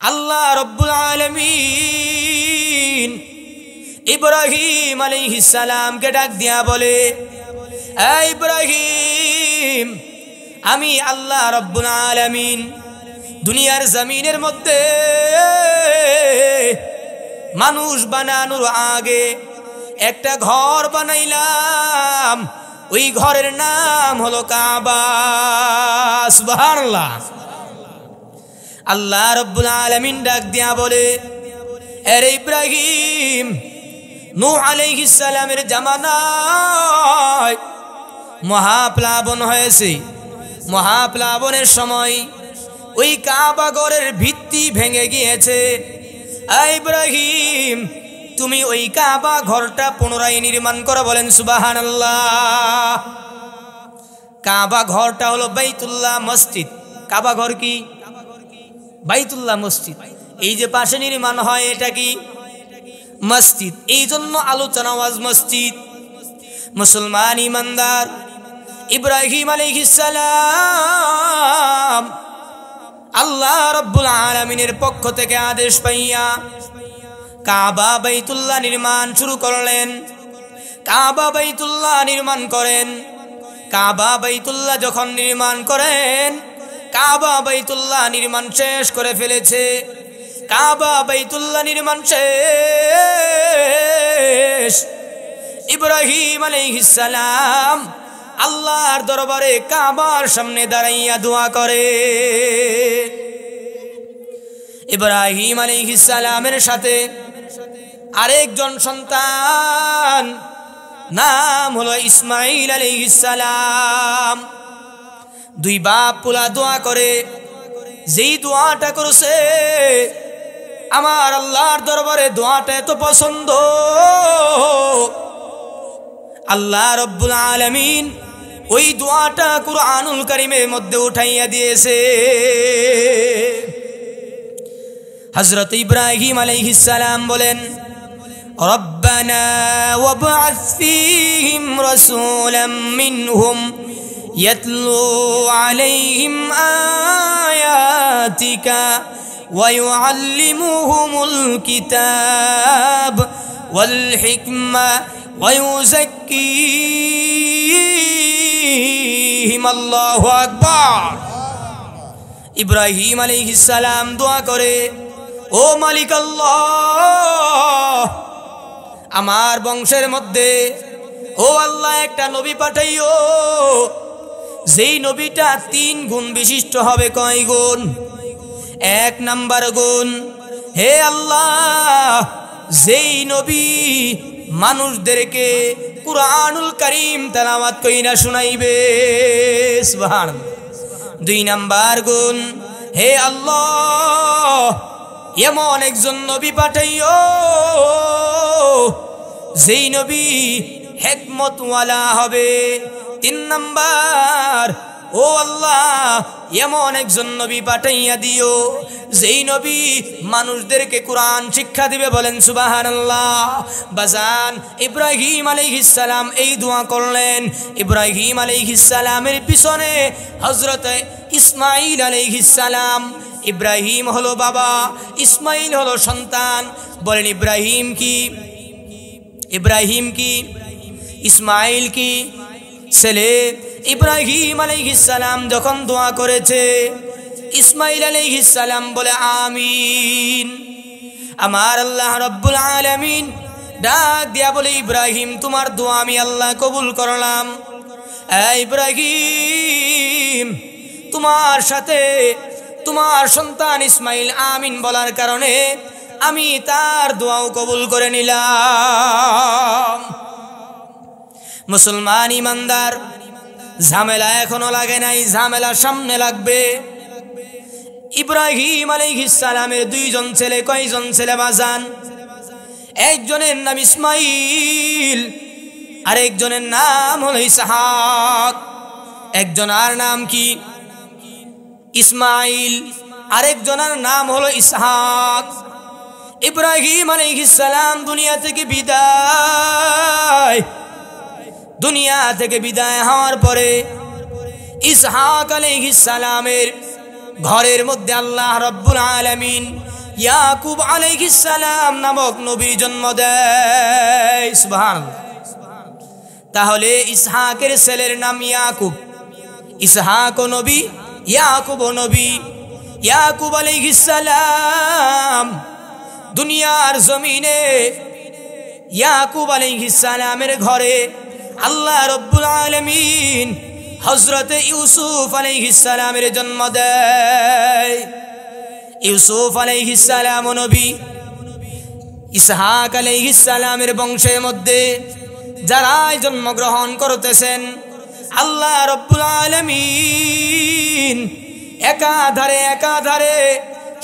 আল্লাহ রব্বুল আলামিন ইব্রাহিম আলাইহিস সালামকে ডাক দিয়া বলে, এ ইব্রাহিম, আমি আল্লাহ রব্বুল আলামিন দুনিয়ার জমিনের মধ্যে মানুষ বানানোর আগে একটা ঘর বানাইলাম। ওই ঘরের নাম হলো কাবা। সুবহানাল্লাহ। আল্লাহ রব্বুল আলামিন ডাক দিয়া বলে, আরে ইব্রাহিম, নূহ আলাইহিস সালামের জামানায় মহাপ্লাবন হয়েছে। মহাপ্লাবনের সময় ওই কাবা ঘরের ভিত্তি ভেঙে গিয়েছে। ইব্রাহিম, তুমি ওই কাবা ঘরটা পুনরায় নির্মাণ করো। বলেন সুবহানাল্লাহ। কাবা ঘরটা হলো বাইতুল্লাহ মসজিদ। কাবা ঘর কি? বাইতুল্লাহ মসজিদ। এই যে পাশে নির্মাণ হয় এটা কি? মসজিদ। এই জন্য আলোচনা ওয়াজ মসজিদ। মুসলমান ইমানদার, ইব্রাহিম আলাইহিস সালাম আল্লাহ রব্বুল আলামিনের পক্ষ থেকে আদেশ পাইয়া কাবা বাইতুল্লাহ নির্মাণ শুরু করলেন। কাবা বাইতুল্লাহ নির্মাণ করেন। কাবা বাইতুল্লাহ যখন নির্মাণ করেন, কাবা বাইতুল্লাহ নির্মাণ শেষ করে ফেলেছে। কাবা বাইতুল্লাহ নির্মাণ শেষ। ইব্রাহিম আলাইহিস সালাম আল্লাহর দরবারে কাবার সামনে দাঁড়াইয়া দোয়া করে। ইব্রাহিম আলাইহিস সালামের সাথে আরেকজন সন্তান, নাম হলো ইসমাইল আলাইহিস সালাম। দুই বাপ পুলা দোয়া করে। যেই দোয়াটা করছে, আমার আল্লাহর দরবারে দোয়াটা এত পছন্দ, আল্লাহ রব্বুল আলামিন ওই দোয়াটা কুরআনুল কারীমের মধ্যে উঠাইয়া দিয়েছে। হযরত ইব্রাহিম আলাইহিস সালাম বলেন, রব্বানা ওয়াবআস ফীহিম রাসূলাম মিনহুম ইয়াতলু আলাইহিম আয়াতিকা ওয়া ইউআল্লিমুহুমুল কিতাব ওয়াল হিকমা ওয়া ইউযাক্কিহিম। আল্লাহু আকবার। ইব্রাহিম আলাইহিস সালাম দোয়া করে, ও মালিক আল্লাহ, আমার বংশের মধ্যে ও আল্লাহ একটা নবী পাঠাইও, যেই নবীটা 3 গুণ বিশিষ্ট হবে। কয় গুণ? 1 নাম্বার গুণ, হে আল্লাহ, যেই নবী মানুষদেরকে কুরআনুল কারীম তেলাওয়াত কইরা শুনাইবে। সুবহানাল্লাহ। 2 নাম্বার গুণ, হে আল্লাহ, এমন একজন নবী পাঠাইও, যেই নবী হিকমতওয়ালা হবে। 3 নাম্বার, ও আল্লাহ, এমন একজন নবী পাঠাইয়া দিও, যেই নবী মানুষদেরকে কোরআন শিক্ষা দিবে। বলেন সুবহানাল্লাহ। বাজান, ইব্রাহিম আলাইহিস সালাম এই দোয়া করলেন। ইব্রাহিম আলাইহিস সালামের পিছনে হযরত ইসমাঈল আলাইহিস সালাম। ইব্রাহিম হলো বাবা, ইসমাঈল হলো সন্তান। বলেন ইব্রাহিম কি? ইব্রাহিম কি? ইসমাঈল কি? ছেলে। ইব্রাহিম আলাইহিস সালাম যখন দোয়া করেছে, ইসমাঈল আলাইহিস সালাম বলে আমিন। আমার আল্লাহ রব্বুল আলামিন ডাক দিয়া বলে, ইব্রাহিম, তোমার দোয়া আমি আল্লাহ কবুল করলাম। ইব্রাহিম, তোমার সাথে তোমার সন্তান ইসমাঈল আমিন বলার কারণে আমি তার দোয়াও কবুল করে নিলাম। মুসলমান ইমানদার, ঝামেলা এখনো লাগে নাই, ঝামেলা সামনে লাগবে। ইব্রাহিম আলাইহিস সালামের 2 জন ছেলে। কয়জন ছেলে বাজান? একজনের নাম ইসমাঈল, আরেকজনের নাম হলো ইসহাক। একজনের নাম কি? ইসমাঈল, আরেকজনের নাম হলো ইসহাক। ইব্রাহিম আলাইহিস সালাম দুনিয়া থেকে বিদায় হওয়ার পরে ইসহাক আলাইহিস সালামের ঘরের মধ্যে আল্লাহ রাব্বুল আলামিন ইয়াকুব আলাইহিস সালাম নামক নবীর জন্ম দেয়। সুবহানাল্লাহ। তাহলে ইসহাকের ছেলের নাম ইয়াকুব, ইসহাক ও নবী, ইয়াকুব ও নবী। ইয়াকুব আলাইহিস সালাম দুনিয়ার জমিনে ইয়াকুব আলাইহিস সালামের ঘরে আল্লাহ রাব্বুল আলামিন হযরতে ইউসুফ আলাইহিস সালামের জন্ম দেয়। ইউসুফ আলাইহিস সালাম নবী, ইসহাক আলাইহিস সালামের বংশের মধ্যে যারা জন্মগ্রহণ করতেছেন আল্লাহ রাব্বুল আলামিন একাধারে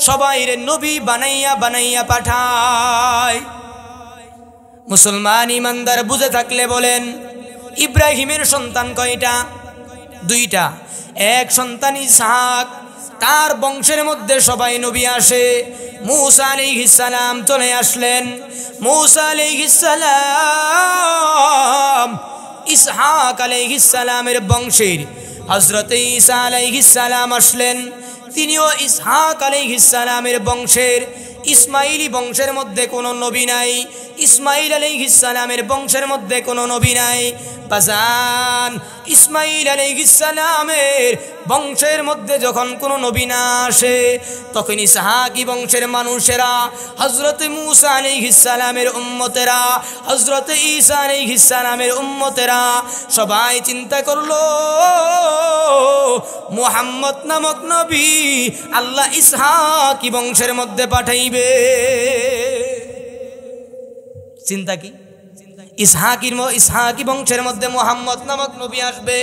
সবাইরে নবী বানাইয়া বানাইয়া পাঠায়। মুসলমান ইমানদার বুঝে থাকলে বলেন, ইব্রাহিমের সন্তান কয়টা? দুইটা। এক সন্তান ইসহাক, তার বংশের মধ্যে সবাই নবী আসে। মূসা আলাইহিস সালাম চলে আসলেন। মূসা আলাইহিস সালাম ইসহাক আলাইহিস সালামের বংশের হযরত ঈসা আলাইহিস সালাম আসলেন, তিনিও ইসহাক আলাইহিস সালামের বংশের। ইসমাইলি বংশের মধ্যে কোনো নবী নাই, ইসমাইল আলাইহিস সালামের বংশের মধ্যে কোনো নবী নাই। বাজান, ইসমাইল আলাইহিস সালামের বংশের মধ্যে যখন কোনো নবী না আসে, তখন ইসহাকি বংশের মানুষেরা, হযরত মূসা আলাইহিস সালামের উম্মতেরা, হযরত ঈসা আলাইহিস সালামের উম্মতেরা সবাই চিন্তা করলো মুহাম্মদ নামক নবী আল্লাহ ইসহাকি বংশের মধ্যে পাঠাইবে। চিন্তা কি? ইসহাকি বংশের মধ্যে মুহাম্মদ নামক নবী আসবে।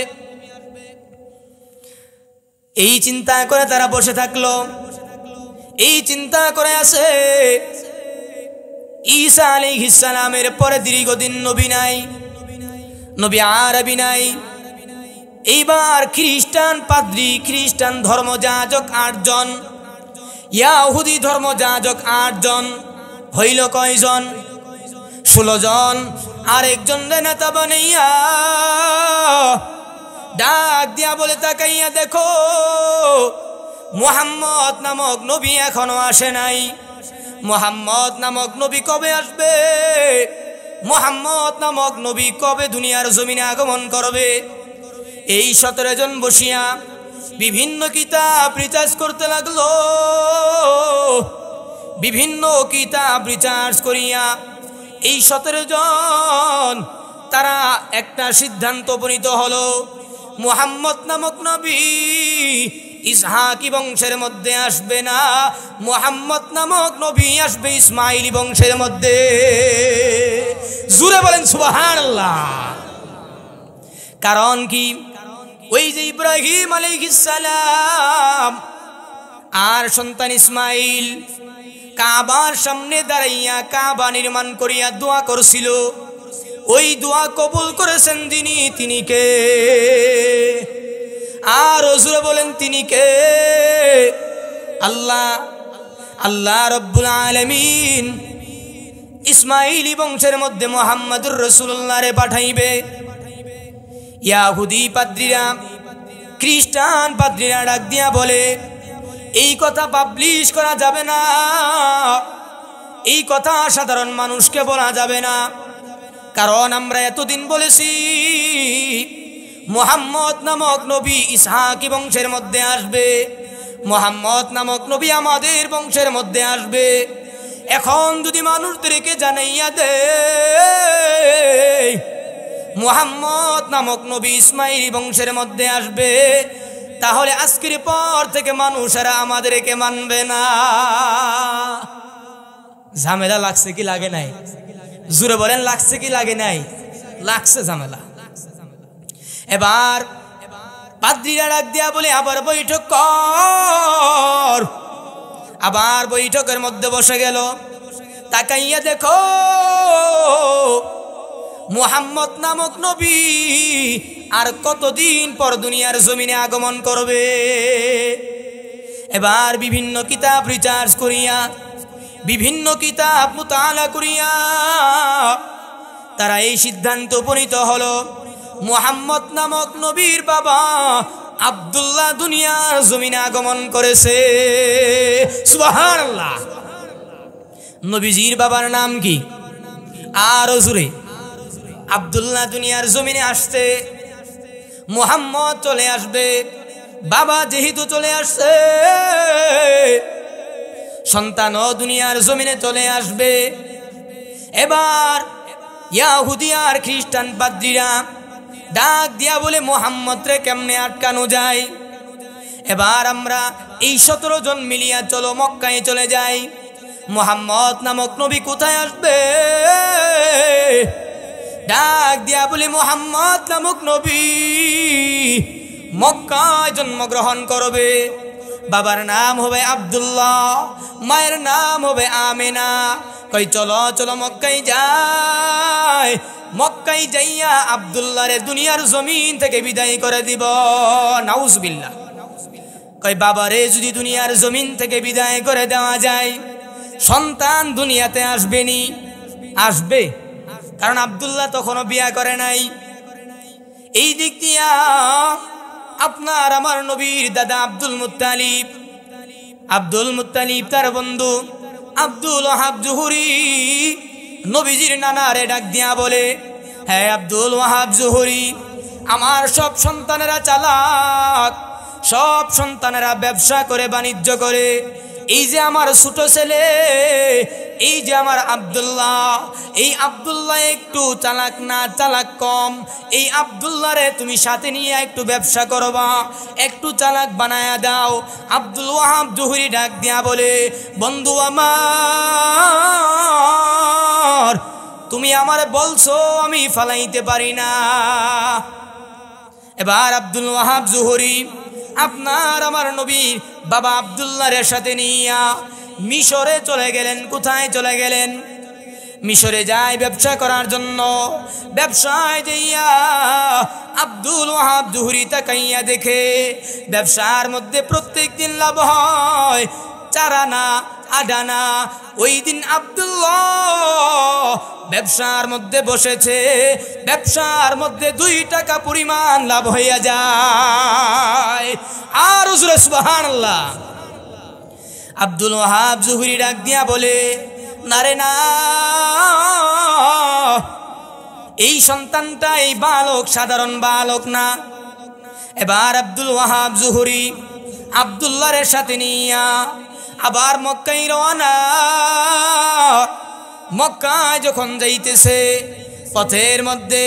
এই চিন্তা করে তারা বসে থাকলো। এই চিন্তা করে আছে ঈসা আলাইহিস সালামের পরে দীর্ঘদিন নবী নাই, নবী আরবি নাই। এইবার খ্রিস্টান পাদ্রী, খ্রিস্টান ধর্মযাজক 8 জন, ইয়াহুদি ধর্মযাজক 8 জন, হইল কয়জন? 16 জন। আরেকজন নেতা বানাইয়া ডাক দিয়া বলে, তাকাইয়া দেখো মুহাম্মদ নামক নবী এখনো আসে নাই। মুহাম্মদ নামক নবী কবে আসবে? মুহাম্মদ নামক নবী কবে দুনিয়ার জমিনে আগমন করবে? এই 17 জন বসিয়া বিভিন্ন কিতাব রিসার্চ করতে লাগলো। বিভিন্ন কিতাব রিসার্চ করিয়া এই 17 জন তারা একটা সিদ্ধান্ত উপনীত হলো, মুহাম্মদ নামক নবী ইসহাকি বংশের মধ্যে আসবে না, মুহাম্মদ নামক নবী আসবে ইসমাইলি বংশের মধ্যে। জোরে বলেন সুবহানাল্লাহ। কারণ কি? ওই যে ইব্রাহিম আলাইহিস সালাম আর সন্তান ইসমাইল কাবার সামনে দাঁড়াইয়া কাবা নির্মাণ করিয়া দোয়া করছিল। ওই দোয়া কবুল করেছেন যিনি, তিনি কে? আর হুজুর বলেন তিনি কে? আল্লাহ। আল্লাহ রাব্বুল আলামিন ইসমাইলি বংশের মধ্যে মুহাম্মদুর রাসূলুল্লাহ রে পাঠাইবে। ইয়াহুদি পাদ্রীরা, খ্রিস্টান পাদ্রীরা ডাক দিয়া বলে, এই কথা পাবলিশ করা যাবে না, এই কথা সাধারণ মানুষকে বলা যাবে না। কারণ আমরা এতদিন বলেছি মুহাম্মদ নামক নবী ইসহাকি বংশের মধ্যে আসবে, মুহাম্মদ নামক নবী আমাদের বংশের মধ্যে আসবে। এখন যদি মানুষদেরকে জানাইয়া দে মুহাম্মদ নামক নবী ইসমাইলি বংশের মধ্যে আসবে, তাহলে আজকের পর থেকে মানুষেরা আমাদেরকে মানবে না। ঝামেলা লাগছে কি লাগে নাই? জোরে বলেন, লাগছে কি লাগে নাই? লাগছে ঝামেলা। এবার পাদ্রীরা ডাক দিয়া বলে, আবার বৈঠক কর। আবার বৈঠকের মধ্যে বসে গেল। তাকাইয়া দেখো মুহাম্মদ নামক নবী আর কতদিন পর দুনিয়ার জমিনে আগমন করবে। এবার বিভিন্ন কিতাব রিসার্চ করিয়া, বিভিন্ন কিতাব মুতালা করিয়া তারা এই সিদ্ধান্ত উপনীত হলো, মুহাম্মদ নামক নবীর বাবা আব্দুল্লাহ দুনিয়ার জমিনে আগমন করেছে। সুবহানাল্লাহ। নবীজির বাবার নাম কি? আর জুরে আব্দুল্লাহ দুনিয়ার জমিনে আসছে, মুহাম্মদ চলে আসবে। বাবা যেহেতু চলে আসছে, সন্তানও দুনিয়ার জমিনে চলে আসবে। এবার ইহুদি আর খ্রিস্টান পাদ্রীরা ডাক দিয়া বলে, মুহাম্মদ রে কেমনে আটকানো যায়? এবার আমরা এই 17 জন মিলিয়া চলো মক্কায় চলে যাই। মুহাম্মদ নামক নবী কোথায় আসবে? ডাক দিয়া বলে, মুহাম্মদ নামক নবী মক্কায় জন্মগ্রহণ করবে। বাবার নাম হবে আব্দুল্লাহ, মায়ের নাম হবে আমেনা। কই চলো চলো মক্কায় যাই। মক্কায় যাইয়া আব্দুল্লাহরে দুনিয়ার জমিন থেকে বিদায় করে দিব। নাউজুবিল্লাহ। কই বাবারে যদি দুনিয়ার জমিন থেকে বিদায় করে দেওয়া যায়, সন্তান দুনিয়াতে আসবেনি? আসবে, কারণ আব্দুল্লাহ তখনও বিয়া করে নাই। এই দিক দিয়া আপনার আমার নবীর দাদা আব্দুল মুত্তালিব তার বন্ধু আব্দুল ওয়াহাব জুহরি নবীজির নানারে ডাক দিয়া বলে, হ্যাঁ আব্দুল ওয়াহাব জুহরি, আমার সব সন্তানেরা চালাক, সব সন্তানেরা ব্যবসা করে বাণিজ্য করে। এই যে আমার ছোট ছেলে, এই যে আমার আব্দুল্লাহ, এই আব্দুল্লাহ একটু চালাক না, চালাক কম। এই আব্দুল্লাহরে তুমি সাথে নিয়ে একটু ব্যবসা করবা, একটু চালাক বানায়া দাও। আব্দুল ওয়াহাব জুহরি ডাক দিয়া বলে, বন্ধু আমার, তুমি আমারে বলছো, আমি ফালাইতে পারি না। এবার আব্দুল ওয়াহাব জুহরি আপনার আমার নবীর বাবা আব্দুল্লাহর সাথে নিয়া মিশরে চলে গেলেন। কোথায় চলে গেলেন? মিশরে যায় ব্যবসা করার জন্য। ব্যবসায় যাইয়া আব্দুল ওয়াহাব জুহরি তাকাইয়া দেখে ব্যবসার মধ্যে প্রত্যেক দিন লাভ হয় 4 আনা 8 আনা। ওই দিন আব্দুল্লাহ ব্যবসার মধ্যে বসেছে, ব্যবসার মধ্যে 2 টাকা পরিমাণ লাভ হইয়া যায়। আর হুজুর সুবহানাল্লাহ। আব্দুল ওয়াহাব জুহরি ডাক দিয়া বলে, না রে না, এই সন্তানটা, এই বালক সাধারণ বালক না। এবার আব্দুল ওয়াহাব জুহরি আব্দুল্লাহর সাথে নিয়া আবার মক্কায় রওনা। মক্কায় যখন যাইতেছে, পথের মধ্যে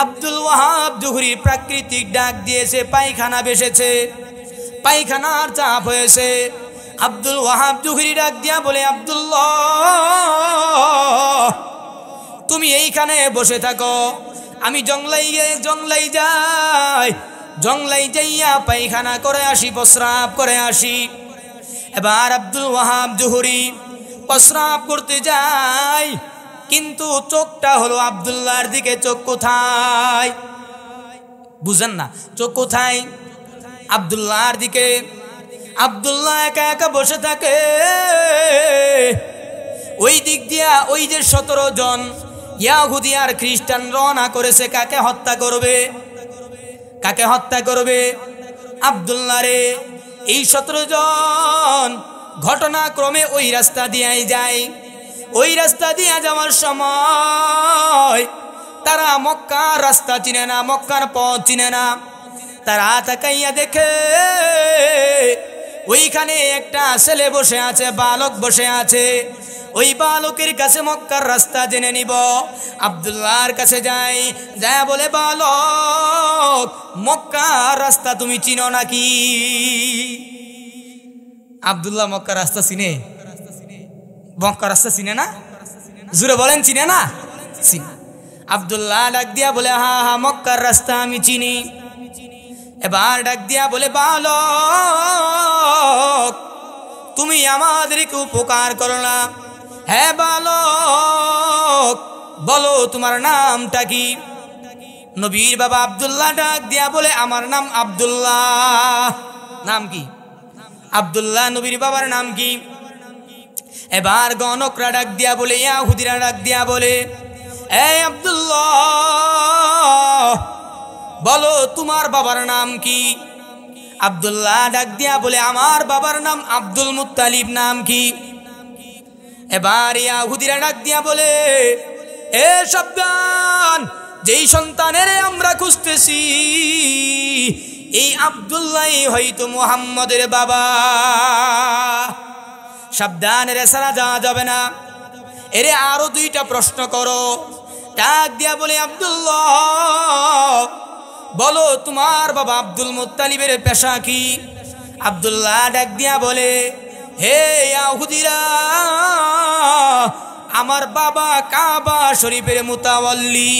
আব্দুল ওয়াহাব জুহরির প্রাকৃতিক ডাক দিয়েছে, পায়খানা বেসেছে, পায়খানার চাপ হয়েছে। আব্দুল ওয়াহাব জুহরি ডাক দিয়া বলে, আব্দুল্লাহ, তুমি এইখানে বসে থাকো, আমি জংলাই যাই, জংলাই যাইয়া পায়খানা করে আসি, প্রস্রাব করে আসি। এবার আব্দুল ওয়াহাব জুহরি প্রস্রাব করতে যায়, কিন্তু চোখটা হলো আব্দুল্লাহর দিকে। চোখ কোথায়? বুঝেন না? চোখ কোথায়? আব্দুল্লাহর দিকে। আব্দুল্লাহ একা একা বসে থাকে। ওই দিক দিয়া ওই যে 17 জন ইহুদি আর খ্রিস্টান রওনা করেছে। কাকে হত্যা করবে? কাকে হত্যা করবে? আব্দুল্লাহরে। এই 17 জন ঘটনাক্রমে ওই রাস্তা দিয়ে যায়। ওই রাস্তা দিয়ে যাওয়ার সময় তারা মক্কার রাস্তা চিনে না, মক্কার পথ চিনে না। তারা তাকাইয়া দেখে ওইখানে একটা ছেলে বসে আছে, বালক বসে আছে। ওই বালকের কাছে মক্কার রাস্তা জেনে নিব। আব্দুল্লাহর কাছে যায়, যা বলে, বালক, মক্কার রাস্তা তুমি চিনো নাকি? আব্দুল্লাহ মক্কার রাস্তা চিনে? মক্কার রাস্তা চিনে না? জুড়ে বলেন, চিনে না? চিনে। আব্দুল্লাহ ডাক দিয়া বলে, হা হা, মক্কার রাস্তা আমি চিনি। এবার ডাক দিয়া বলে, বালক, তুমি আমাদেরকে উপকার করো না। হ্যাঁ বালক, বলো তোমার নামটা কি? নবীর বাবা আব্দুল্লাহ ডাক দিয়া বলে, আমার নাম আব্দুল্লাহ। নাম কি? আব্দুল্লাহ। নবীর বাবার নাম কি? এবার গণকরা ডাক দিয়া বলে, ইহুদিরা ডাক দিয়া বলে, এই আব্দুল্লাহ, বলো তোমার বাবার নাম কি? আব্দুল্লাহ ডাক দিয়া বলে আমার বাবার নাম আব্দুল মুত্তালিব, নাম কি? এবার ইহুদিরা ডাক দিয়া বলে এ সাবধান, যেই সন্তানের আমরা খুঁজতেছি এই আব্দুল্লাহ হয়তো মুহাম্মদের বাবা। সাবধান, রে সারা যাওয়া যাবে না, এরে আরো দুইটা প্রশ্ন করো। ডাক দিয়া বলে আব্দুল্লাহ বলো তোমার বাবা আব্দুল মুত্তালিবের পেশা কি? আব্দুল্লাহ ডাক দিয়া বলে হে ইহুদিরা, আমার বাবা কাবা শরীফের মুতাওয়াল্লি।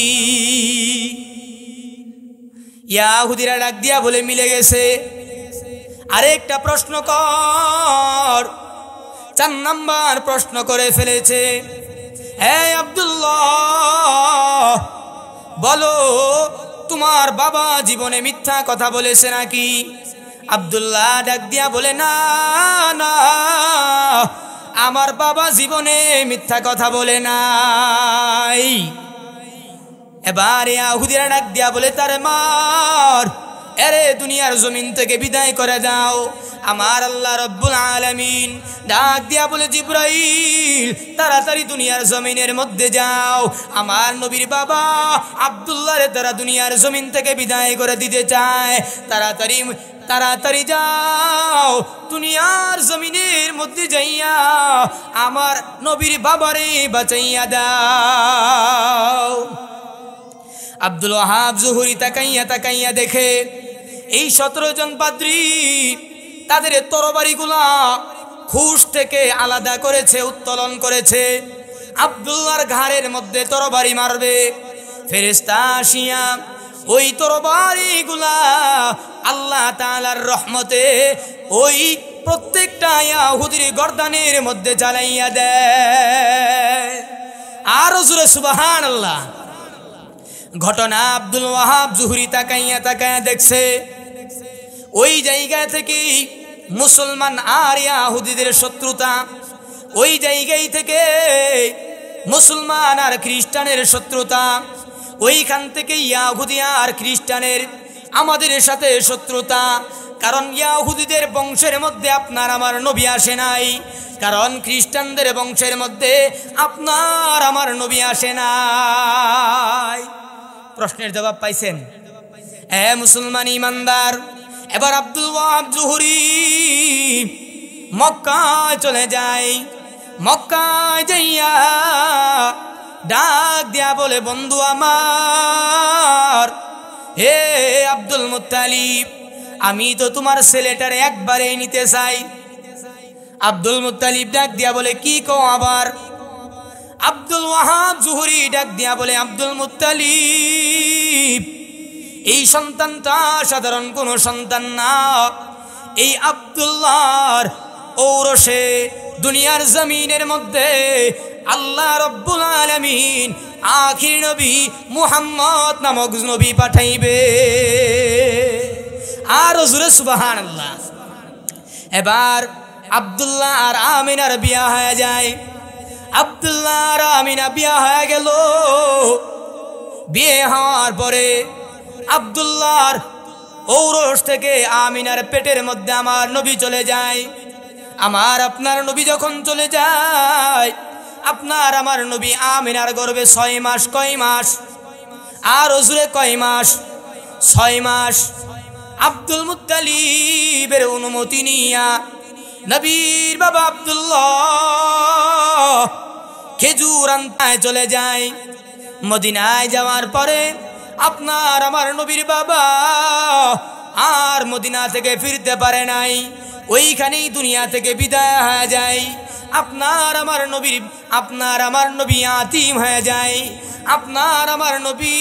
ইহুদিরা ডাক দিয়া বলে মিলে গেছে। আরেকটা প্রশ্ন কর। 4 নাম্বার প্রশ্ন করে ফেলেছে। হে আব্দুল্লাহ বলো তোমার বাবা জীবনে মিথ্যা কথা বলেছে নাকি? আব্দুল্লাহ ডাক দিয়া বলে না না, আমার বাবা জীবনে মিথ্যা কথা বলে নাই। এবার ইহুদিরা ডাক দিয়া বলে তারে মার, এরে দুনিয়ার জমিন থেকে বিদায় করে দাও। আমার আল্লাহ রব্বুল আলামিন ডাক দিয়া বলে জিবরাইল তাড়াতাড়ি দুনিয়ার জমিনের মধ্যে যাও, আমার নবীর বাবা আব্দুল্লাহরে তারা দুনিয়ার জমিন থেকে বিদায় করে দিতে চায়। তাড়াতাড়ি তাড়াতাড়ি যাও, দুনিয়ার জমিনের মধ্যে যাইয়া আমার নবীর বাবারে বাঁচাইয়া দাও। আব্দুল ওয়াহাব জুহরি তাকাইয়া তাকাইয়া দেখে এই 17 জন পাদ্রী তাদের তরবারিগুলা খুশ থেকে আলাদা করেছে, উত্তোলন করেছে। আব্দুল্লাহর ঘাড়ের মধ্যে তরবারি মারবে, ফেরেশতা আসিয়া ওই তরবারিগুলা আল্লাহ তাআলার রহমতে ওই প্রত্যেকটা ইহুদির গর্দানের মধ্যে জ্বালাইয়া দেয়। আর জোরে সুবহানাল্লাহ। ঘটনা আব্দুল ওয়াহাব জুহরি তাকাইয়া তাকাইয়া দেখছে ওই জায়গা থেকে মুসলমান আর ইহুদিদের শত্রুতা, ওই জায়গায় থেকে মুসলমান আর খ্রিস্টানের শত্রুতা, ওইখান থেকে ইহুদি আর খ্রিস্টানের আমাদের সাথে শত্রুতা। কারণ ইহুদিদের বংশের মধ্যে আপনার আমার নবী আসে নাই, কারণ খ্রিস্টানদের বংশের মধ্যে আপনার আমার নবী আসে নাই। প্রশ্নের জবাব পাইছেন? মুসলমান ইমানদার। এবার আব্দুল ওয়াহাব জুহরি মক্কায় চলে যায়। মক্কায় যাইয়া ডাক দিয়া বলে বন্ধু আমার, হে আব্দুল মুত্তালিব, আমি তো তোমার ছেলেটারে একবারে নিতে চাই। আব্দুল মুত্তালিব ডাক দিয়া বলে কি কও আবার? আব্দুল ওয়াহাব জুহরি ডাক দিয়া বলে আব্দুল মুত্তালিব এই সন্তানটা সাধারণ কোন সন্তান না, এই আব্দুল্লাহর ঔরসে দুনিয়ার জমিনের মধ্যে আল্লাহ রব্বুল আলামিন আখির নবী মুহাম্মদ নামক নবী পাঠাইবে। আর জোরে সুবহানাল্লাহ। এবার আব্দুল্লাহ আর আমিনার বিয়া হয়ে যায়। আব্দুল্লাহ আর আমিনা বিয়া হয়ে গেল। বিয়ে হওয়ার পরে আব্দুল্লাহর ঔরস থেকে আমিনার পেটের মধ্যে আমার নবী চলে যায়। আমার আপনার নবী যখন চলে যায়, আপনার আমার নবী আমিনার গর্ভে 6 মাস। কয় মাস? আর হুজুরে কয় মাস? 6 মাস। আব্দুল মুত্তালিবের অনুমতি নিয়া নবীর বাবা আব্দুল্লাহ খেজুর আনতে চলে যায়। মদিনায় যাওয়ার পরে আপনার আমার নবীর বাবা আর মদিনা থেকে ফিরতে পারে নাই, ওইখানেই দুনিয়া থেকে বিদায় হয়ে যায়। আপনার আমার নবী আতিম হয়ে যায়। আপনার আমার নবী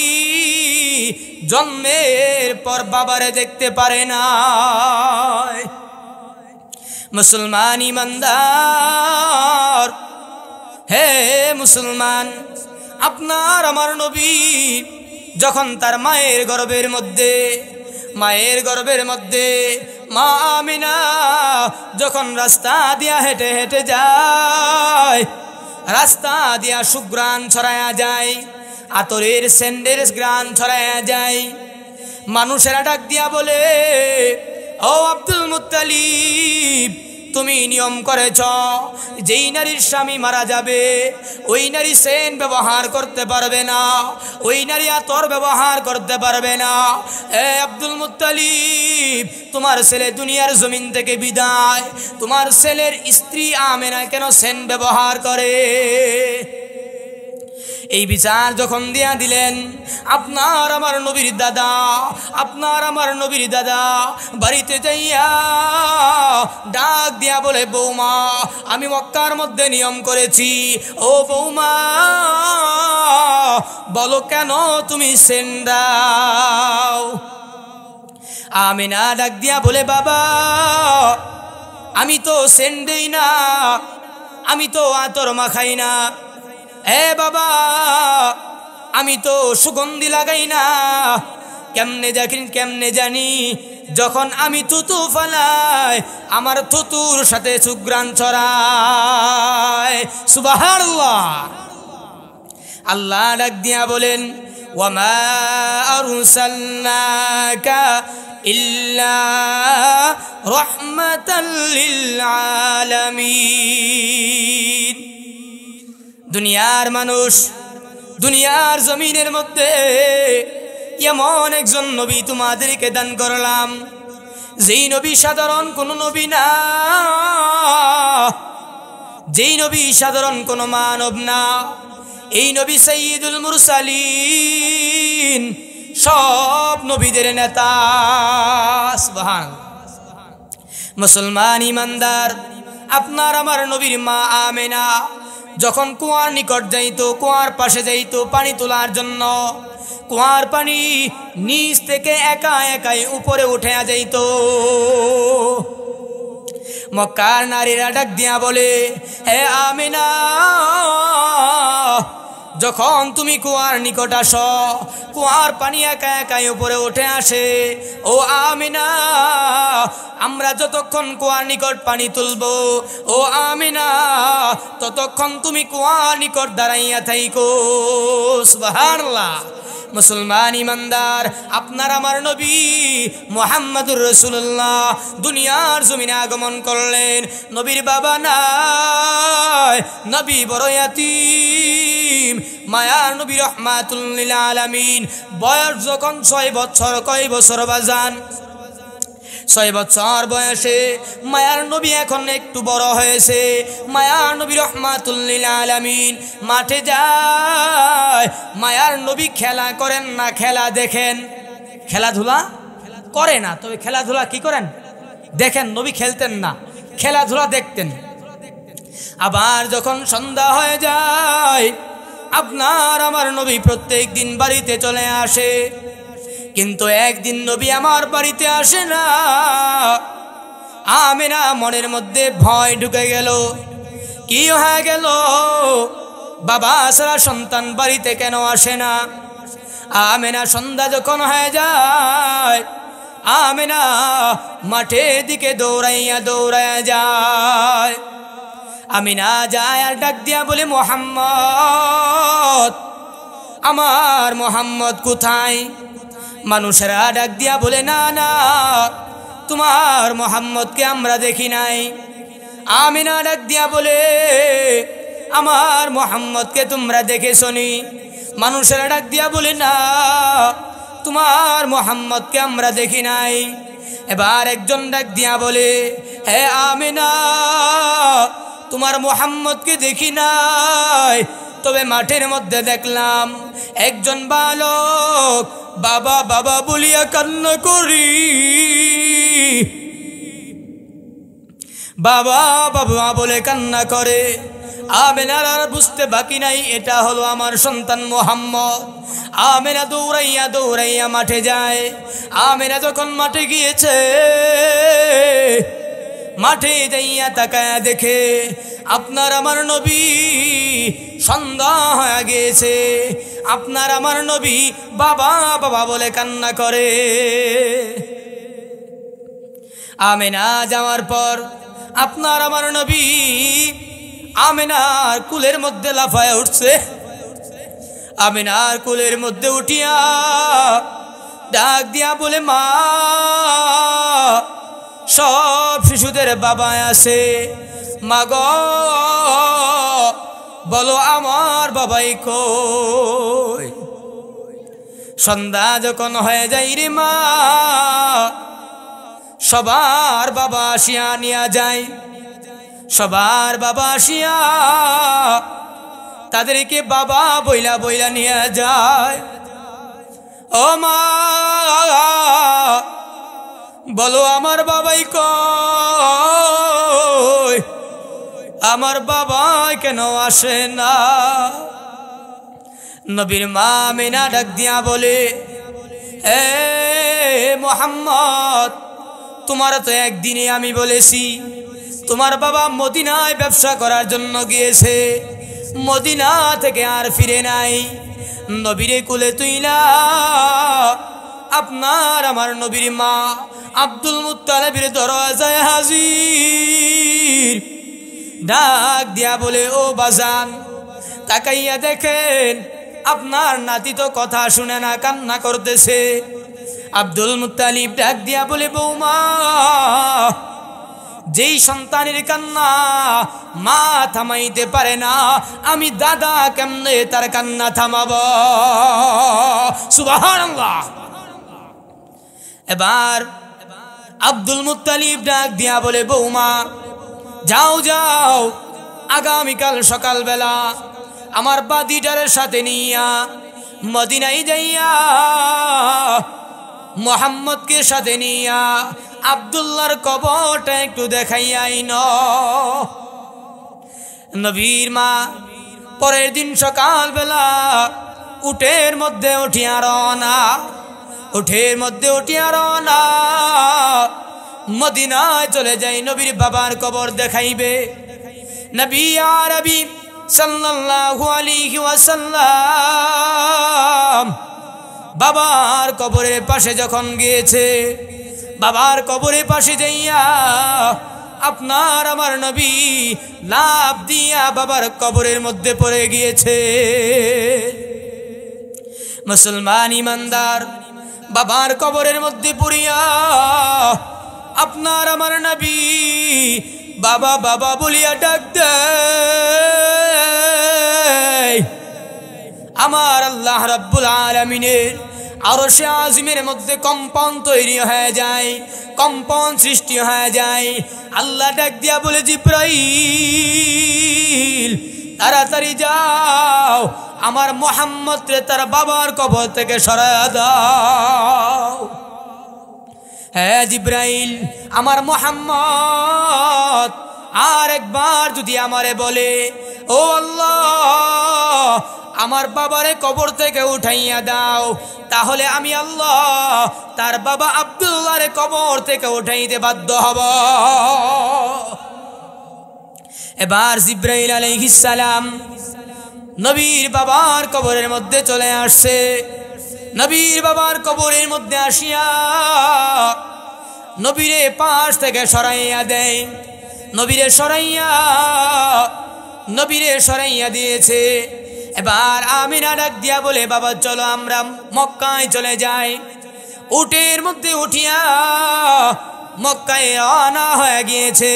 জন্মের পর বাবারে দেখতে পারে না। মুসলমান ইমানদার, হে মুসলমান, আপনার আমার নবী যখন তার মায়ের গর্ভের মধ্যে মা আমিনা যখন রাস্তা দিয়া হেঁটে হেঁটে যায়, রাস্তা দিয়া সুগ্রাণ ছড়ায়া যায়, আতরের সেন্ডের গ্রাণ ছড়ায়া যায়। মানুষেরা ডাক দিয়া বলে ও আব্দুল মুত্তালিব, তুমি নিয়ম করেছ যেই নারীর স্বামী মারা যাবে ওই নারী সেন্ট ব্যবহার করতে পারবে না, ওই নারী আতর ব্যবহার করতে পারবে না। এ আব্দুল মুত্তালিব, তোমার ছেলে দুনিয়ার জমিন থেকে বিদায়, তোমার ছেলের স্ত্রী আমেনা কেন সেন্ট ব্যবহার করে? এই বিচার যখন দিয়া দিলেন, আপনার আমার নবীর দাদা বাড়িতে যাইয়া ডাক দিয়া বলে, বৌমা, আমি মক্কার মধ্যে নিয়ম করেছি, ও বৌমা বলো কেন তুমি সেন্ট দাও? আমিনা ডাক দিয়া বলে, বাবা আমি তো সেন্ট দেই না, আমি তো আতর মাখাই না, এ বাবা আমি তো সুগন্ধি লাগাই না, কেমনে জানি যখন আমি থুতু ফালাই আমার থুতুর সাথে সুঘ্রাণ ছড়ায়। সুবহানাল্লাহ। আল্লাহ ডাক দিয়া বলেন, ওয়ামা আরসালনাকা ইল্লা রাহমাতাল লিল আলামিন। দুনিয়ার মানুষ, দুনিয়ার জমিনের মধ্যে এমন একজন নবী তোমাদেরকে দান করলাম, যেই নবী সাধারণ কোন নবী না, যেই নবী সাধারণ কোন মানব না। এই নবী সাইয়্যিদুল মুরসালিন, সব নবীদের নেতা। সুবহানাল্লাহ। মুসলমান ইমানদার, আপনার আমার নবীর মা আমেনা যখন কুয়ার নিকট যাইতো, কুয়ার পাশে যাইতো পানি তোলার জন্য, কুয়ার পানি নিচ থেকে একা একাই উপরে উঠে যাইতো। মক্কার নারীরা ডাক দিয়া বলে, হে আমেনা, যখন তুমি কুয়ার নিকট আসো কুয়ার পানি একা একাই উপরে উঠে আসে। ও আমিনা, আমরা যতক্ষণ কুয়ার নিকট পানি তুলবো, ও আমিনা, ততক্ষণ তুমি কুয়ার নিকট দাঁড়াইয়া থাইকো। সুবহানাল্লাহ। মুসলমান ইমানদার, আপনার আমার নবী মুহাম্মদুর রাসূলুল্লাহ দুনিয়ার জমিনে আগমন করলেন। নবীর বাবা নাই, নবী বড় ইয়াতীম। মায়ার নবী রাহমাতুল লিল আলামিন। বয়স যখন 6 বছর, কয় বছর বাজান? 6 বছর বয়সে মায়ার নবী এখন একটু বড় হয়েছে। মায়ার নবী রাহমাতুল লিল আলামিন মাঠে যায়। মায়ার নবী খেলা করেন না, খেলা দেখেন। খেলাধুলা করে না, তবে খেলাধুলা কি করেন দেখেন। নবী খেলতেন না, খেলাধুলা দেখতেন। আবার যখন সন্ধ্যা হয়ে যায়, আপনার আমার নবী প্রত্যেক দিন বাড়িতে চলে আসে। কিন্তু একদিন নবী আমার বাড়িতে আসে না। আমেনা মনের মধ্যে ভয় ঢুকে গেল। কি হয়ে গেল? বাবা ছাড়া সন্তান বাড়িতে কেন আসে না? আমেনা সন্ধ্যা যখন হয়ে যায়, আমেনা মাঠের দিকে দৌড়াইয়া যায়। আমিনা যায় আর ডাক দিয়া বলে, মোহাম্মদ, আমার মোহাম্মদ কোথায়? মানুষেরা ডাক দিয়া বলে, না না, তোমার মোহাম্মদকে আমরা দেখি নাই। আমিনা ডাক দিয়া বলে, আমার মোহাম্মদকে তোমরা দেখেছো নি? মানুষেরা ডাক দিয়া বলে, না, তোমার মোহাম্মদকে আমরা দেখি নাই। এবার একজন ডাক দিয়া বলে, হে আমিনা, তোমার মোহাম্মদকে দেখি নাই, তবে মাঠের মধ্যে দেখলাম একজন বালক বাবা বাবা বলিয়া কান্না করি, বাবা বাবা বলে কান্না করে। আমেনার আর বুঝতে বাকি নাই, এটা হলো আমার সন্তান মোহাম্মদ। আমেনা দৌড়াইয়া মাঠে যায়। আমেনা যখন মাঠে গিয়েছে, মাঠে যাইয়া তাকায়া দেখে আপনার আমার নবী সন্ধ্যা হয়ে গিয়েছে। আপনার আমার নবী বাবা বাবা বলে কান্না করে। আমেনা যাওয়ার পর আপনার আমার নবী আমেনার কুলের মধ্যে লাফায় উঠছে। আমেনার কুলের মধ্যে উঠিয়া ডাক দিয়া বলে, মা, সব শিশুদের বাবা আছে, মাগো বলো আমার বাবাই কই? সন্ধ্যা যখন হয়ে যায় রে মা, সবার বাবা আসিয়া নিয়া যায়, সবার বাবা আসিয়া তাদেরকে বাবা বইলা বইলা নিয়ে যায়। ও মা বলো আমার বাবাই কই? আমার বাবা কেন আসে না? নবীর মা আমিনা ডাক দিয়া বলে, এ মুহাম্মদ, তোমার তো একদিনে আমি বলেছি তোমার বাবা মদিনায় ব্যবসা করার জন্য গিয়েছে, মদিনা থেকে আর ফিরে নাই। নবীরে কুলে তুইলা আপনার আমার নবীর মা আব্দুল মুত্তালিবের দরজায় হাজির। ডাক দিয়া বলে, ও বাজান, তাকাইয়া দেখেন আপনার নাতি তো কথা শুনে না, কান্না করতেছে। আব্দুল মুত্তালিব ডাক দিয়া বলে, বৌমা, যেই সন্তানের কান্না মা থামাইতে পারে না, আমি দাদা কেমনে তার কান্না থামাবো? সুবহানাল্লাহ। এবার আব্দুল মুত্তালিব ডাক দিয়া বলে, বৌমা যাও যাও, আগামীকাল সকালবেলা আমার বাদিটারের সাথে নিয়া মদিনায় যাইয়া মোহাম্মদকে সাথে নিয়া আব্দুল্লাহর কবরটা একটু দেখাইয়া আইন। নবীর মা পরের দিন সকালবেলা উটের মধ্যে উঠিয়া রওনা, উটের মধ্যে উঠিয়া রওনা, মদিনায় চলে যাই নবীর বাবার কবর দেখাইবে। নবী আরবি সাল্লাল্লাহু আলাইহি ওয়াসাল্লাম বাবার কবরের পাশে যখন গিয়েছে, বাবার কবরের পাশে যাইয়া আপনার আমার নবী লাফ দিয়া বাবার কবরের মধ্যে পড়ে গিয়েছে। মুসলমান ইমানদার বাবার কবরের মধ্যে পড়িয়া আপনার আমার নবী বাবা বাবা বলিয়া ডাক দেয়। আমার আল্লাহ রাব্বুল আলামিনের আরশে আজিমের মধ্যে কম্পন তৈরি হয়ে যায়, কম্পন সৃষ্টি হয়ে যায়। আল্লাহ ডাক দিয়া বলে, জিব্রাইল তাড়াতাড়ি যাও, আমার মুহাম্মদ রে তার বাবার কবর থেকে সরায়া দাও। হ্যাঁ জিব্রাইল, আমার মুহাম্মদ আর একবার যদি আমারে বলে, ও আল্লাহ আমার বাবারে কবর থেকে উঠাইয়া দাও, তাহলে আমি আল্লাহ তার বাবা আব্দুল্লাহরে কবর থেকে উঠাইতে বাধ্য হব। এবার জিব্রাইল আলাইহিস সালাম নবীর বাবার কবরের মধ্যে চলে আসছে। নবীর বাবার কবরের মধ্যে আসিয়া নবীরে পাশ থেকে সরাইয়া দেয়। নবীরে সরাইয়া দিয়েছে। এবার আমিনা ডাক দিয়া বলে, বাবা চলো আমরা মক্কায় চলে যাই। উটের মধ্যে উঠিয়া মক্কায় রওনা হয়ে গিয়েছে।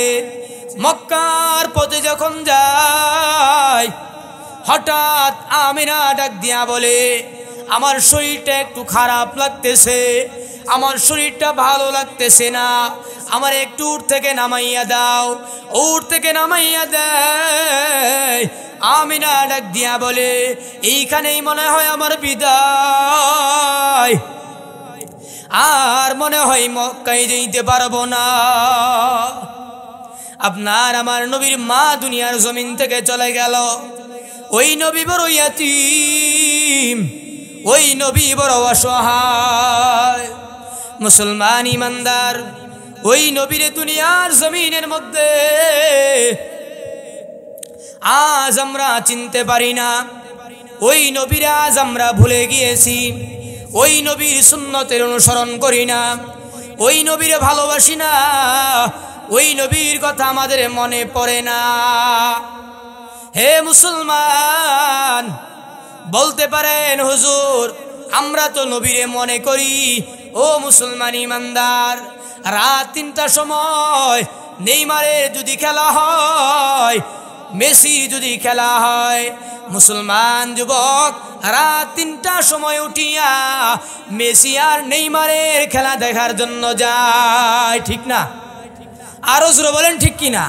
মক্কার পথে যখন যায়, হঠাৎ আমিনা ডাক দিয়া বলে, আমার শরীরটা একটু খারাপ লাগতেছে, আমার শরীরটা ভালো লাগতেছে না, আমার একটু উট থেকে নামাইয়া দাও। উট থেকে নামাইয়া দেয়। আমিনা ডাক দিয়া বলে, এইখানেই মনে হয় আমার বিদায়, আর মনে হয় মক্কায় যেতে পারবো না। আপনার আমার নবীর মা দুনিয়ার জমিন থেকে চলে গেল। ওই নবী বড় ইয়াতীম, ওই নবী বড় অসহায়। মুসলমান ইমানদার ওই নবীরে দুনিয়ার জমিনের মধ্যে আজ আমরা চিনতে পারি না। ওই নবীর আজ আমরা ভুলে গিয়েছি। ওই নবীর সুন্নতের অনুসরণ করি না, ওই নবীরে ভালোবাসি না, ওই নবীর কথা আমাদের মনে পড়ে না। হে মুসলমান, বলতে পারেন হুজুর আমরা তো নবীরে মনে করি। ও মুসলমান ইমানদার, রাত 3টার সময় নেইমারের যদি খেলা হয়, মেসি যদি খেলা হয়, মুসলমান যুবক রাত 3টার সময় উঠিয়া মেসি আর নেইমারের খেলা দেখার জন্য যায়, ঠিক না? আরো জোরে বলেন ঠিক কিনা?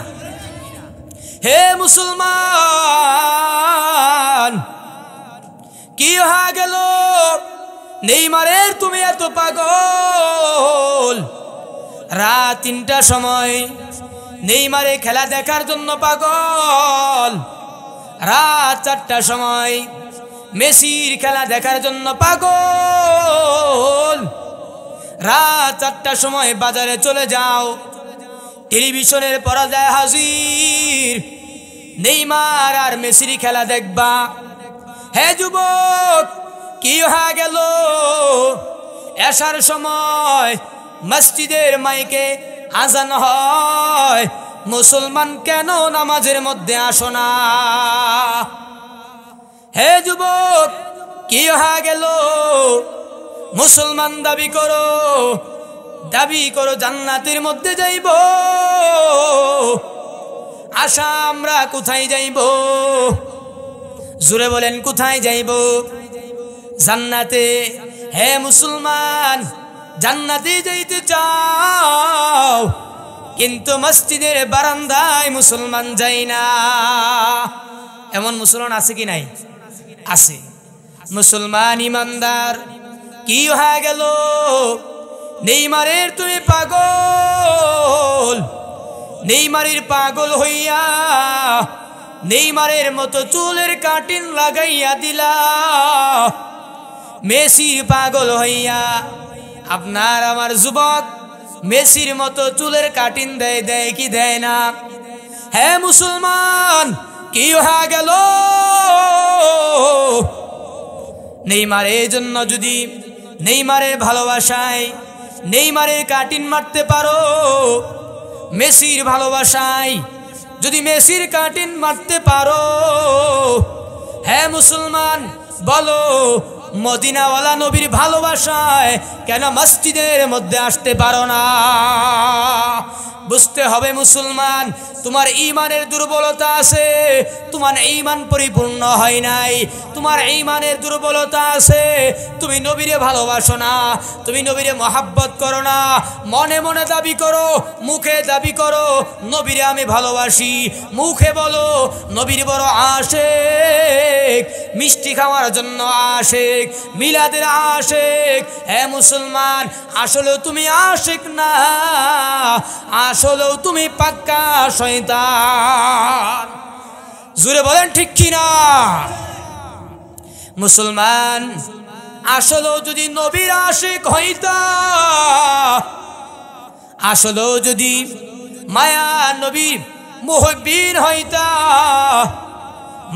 হে মুসলমান, কি হয়ে গেল? নেইমারের তুমি এত পাগল? রাত 3টার সময় নেইমারে খেলা দেখার জন্য পাগল, রাত 4টার সময় মেসির খেলা দেখার জন্য পাগল। রাত 4টার সময় বাজারে চলে যাও, টেলিভিশনের পর্দায় হাজির নেইমার আর মেসির খেলা দেখবা। হে যুবক, কি হয়ে গেল? এশার সময় মসজিদের মাইকে আজান হয়, মুসলমান কেন নামাজের মধ্যে আসো না? হে যুবক, কি হয়ে গেল? মুসলমান দাবি করো জান্নাতের মধ্যে যাইব, আশা আমরা কোথায় যাইব? জোরে বলেন, কোথায় যাইব? জান্নাতে। হে মুসলমান, জান্নাতে যাইতে চাও, কিন্তু মসজিদের বারান্দায় মুসলমান যাই না। এমন মুসলমান আছে কি নাই? আছে। মুসলমান ইমানদার, কি হয়ে গেল? নেইমারের তুমি পাগল, নেইমারের পাগল হইয়া নেইমারের মতো চুলের কাটিং লাগাইয়া দিলা। মেসির পাগল হইয়া আপনার আমার যুবক মেসির মতো চুলের কাটিং দেয় কি দেয় না? হে মুসলমান, কি হয়ে গেল? নেইমারের জন্য যদি নেইমারের ভালোবাসায় নেইমারের কাটিং মারতে পারো, মেসির ভালোবাসায় যদি মেসির কাটিং মারতে পারো, হে মুসলমান বলো, মদিনাওয়ালা নবীর ভালোবাসায় কেন মসজিদের মধ্যে আসতে পারো না? বুঝতে হবে মুসলমান, তোমার ঈমানের দুর্বলতা আছে, তোমার ঈমান পরিপূর্ণ হয় নাই, তোমার ঈমানের দুর্বলতা আছে। তুমি নবীরে ভালোবাসো না, তুমি নবীরে মহাব্বত করো না, মনে মনে দাবি করো, মুখে দাবি করো নবীরে আমি ভালোবাসি, মুখে বলো নবীর বড় আশেক, মিষ্টি খাওয়ার জন্য আশেক, মিলাদের আশেক। হে মুসলমান, আসলেও তুমি আশেক না, আসলেও তুমি পাক্কা শয়তান। জোরে বলেন ঠিক কিনা? মুসলমান, আসলেও যদি নবীর আশিক হইতা, আসলেও যদি মায়া নবীর মুহিব্বিন হইতা,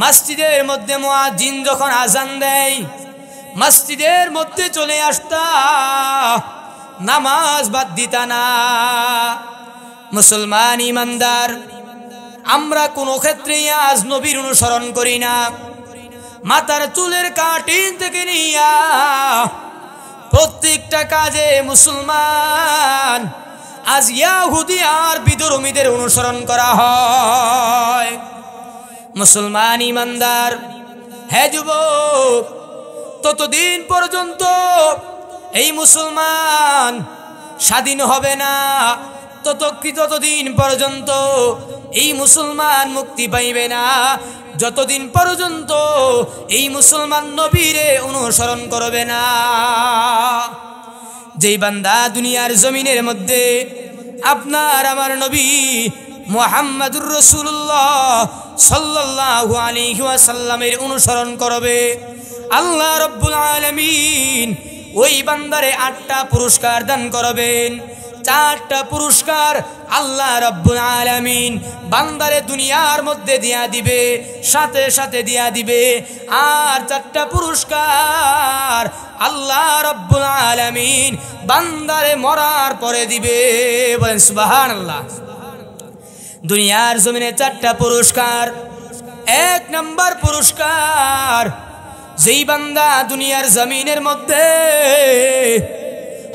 মসজিদের মধ্যে মুয়াজ্জিন যখন আজান দেয় মসজিদের মধ্যে চলে আসতা, নামাজ বাদ দিতা না। মুসলমান ইমানদার, আমরা কোনো ক্ষেত্রে আজ নবীর অনুসরণ করি না। মাথার চুলের কাটিং থেকে নিয়া প্রত্যেকটা কাজে মুসলমান আজ ইয়াহুদি আর বিধর্মীদের অনুসরণ করা হয়। মুসলমান ইমানদার, হে যুবক, ততদিন পর্যন্ত এই মুসলমান স্বাধীন হবে না, ততদিন পর্যন্ত এই মুসলমান মুক্তি পাইবে না, যতদিন পর্যন্ত এই মুসলমান নবীরে অনুসরণ করবে না। যেই বান্দা দুনিয়ার জমিনের মধ্যে আপনার আমার নবী মুহাম্মদুর রাসূলুল্লাহ সাল্লাল্লাহু আলাইহি ওয়াসাল্লামের অনুসরণ করবে, আল্লাহ রাব্বুল আলামিন ওই বান্দারে 8টা পুরস্কার দান করবেন। 4টা পুরস্কার আল্লাহ রাব্বুল আলামিন বান্দারে দুনিয়ার মধ্যে দিয়া দিবে, সাথে সাথে দিয়া দিবে। আর 4টা পুরস্কার আল্লাহ রাব্বুল আলামিন বান্দারে মরার পরে দিবে। বলেন সুবহানাল্লাহ। দুনিয়ার জমিনে 4টা পুরস্কার। 1 নম্বর পুরস্কার, যেই বান্দা দুনিয়ার জমিনের মধ্যে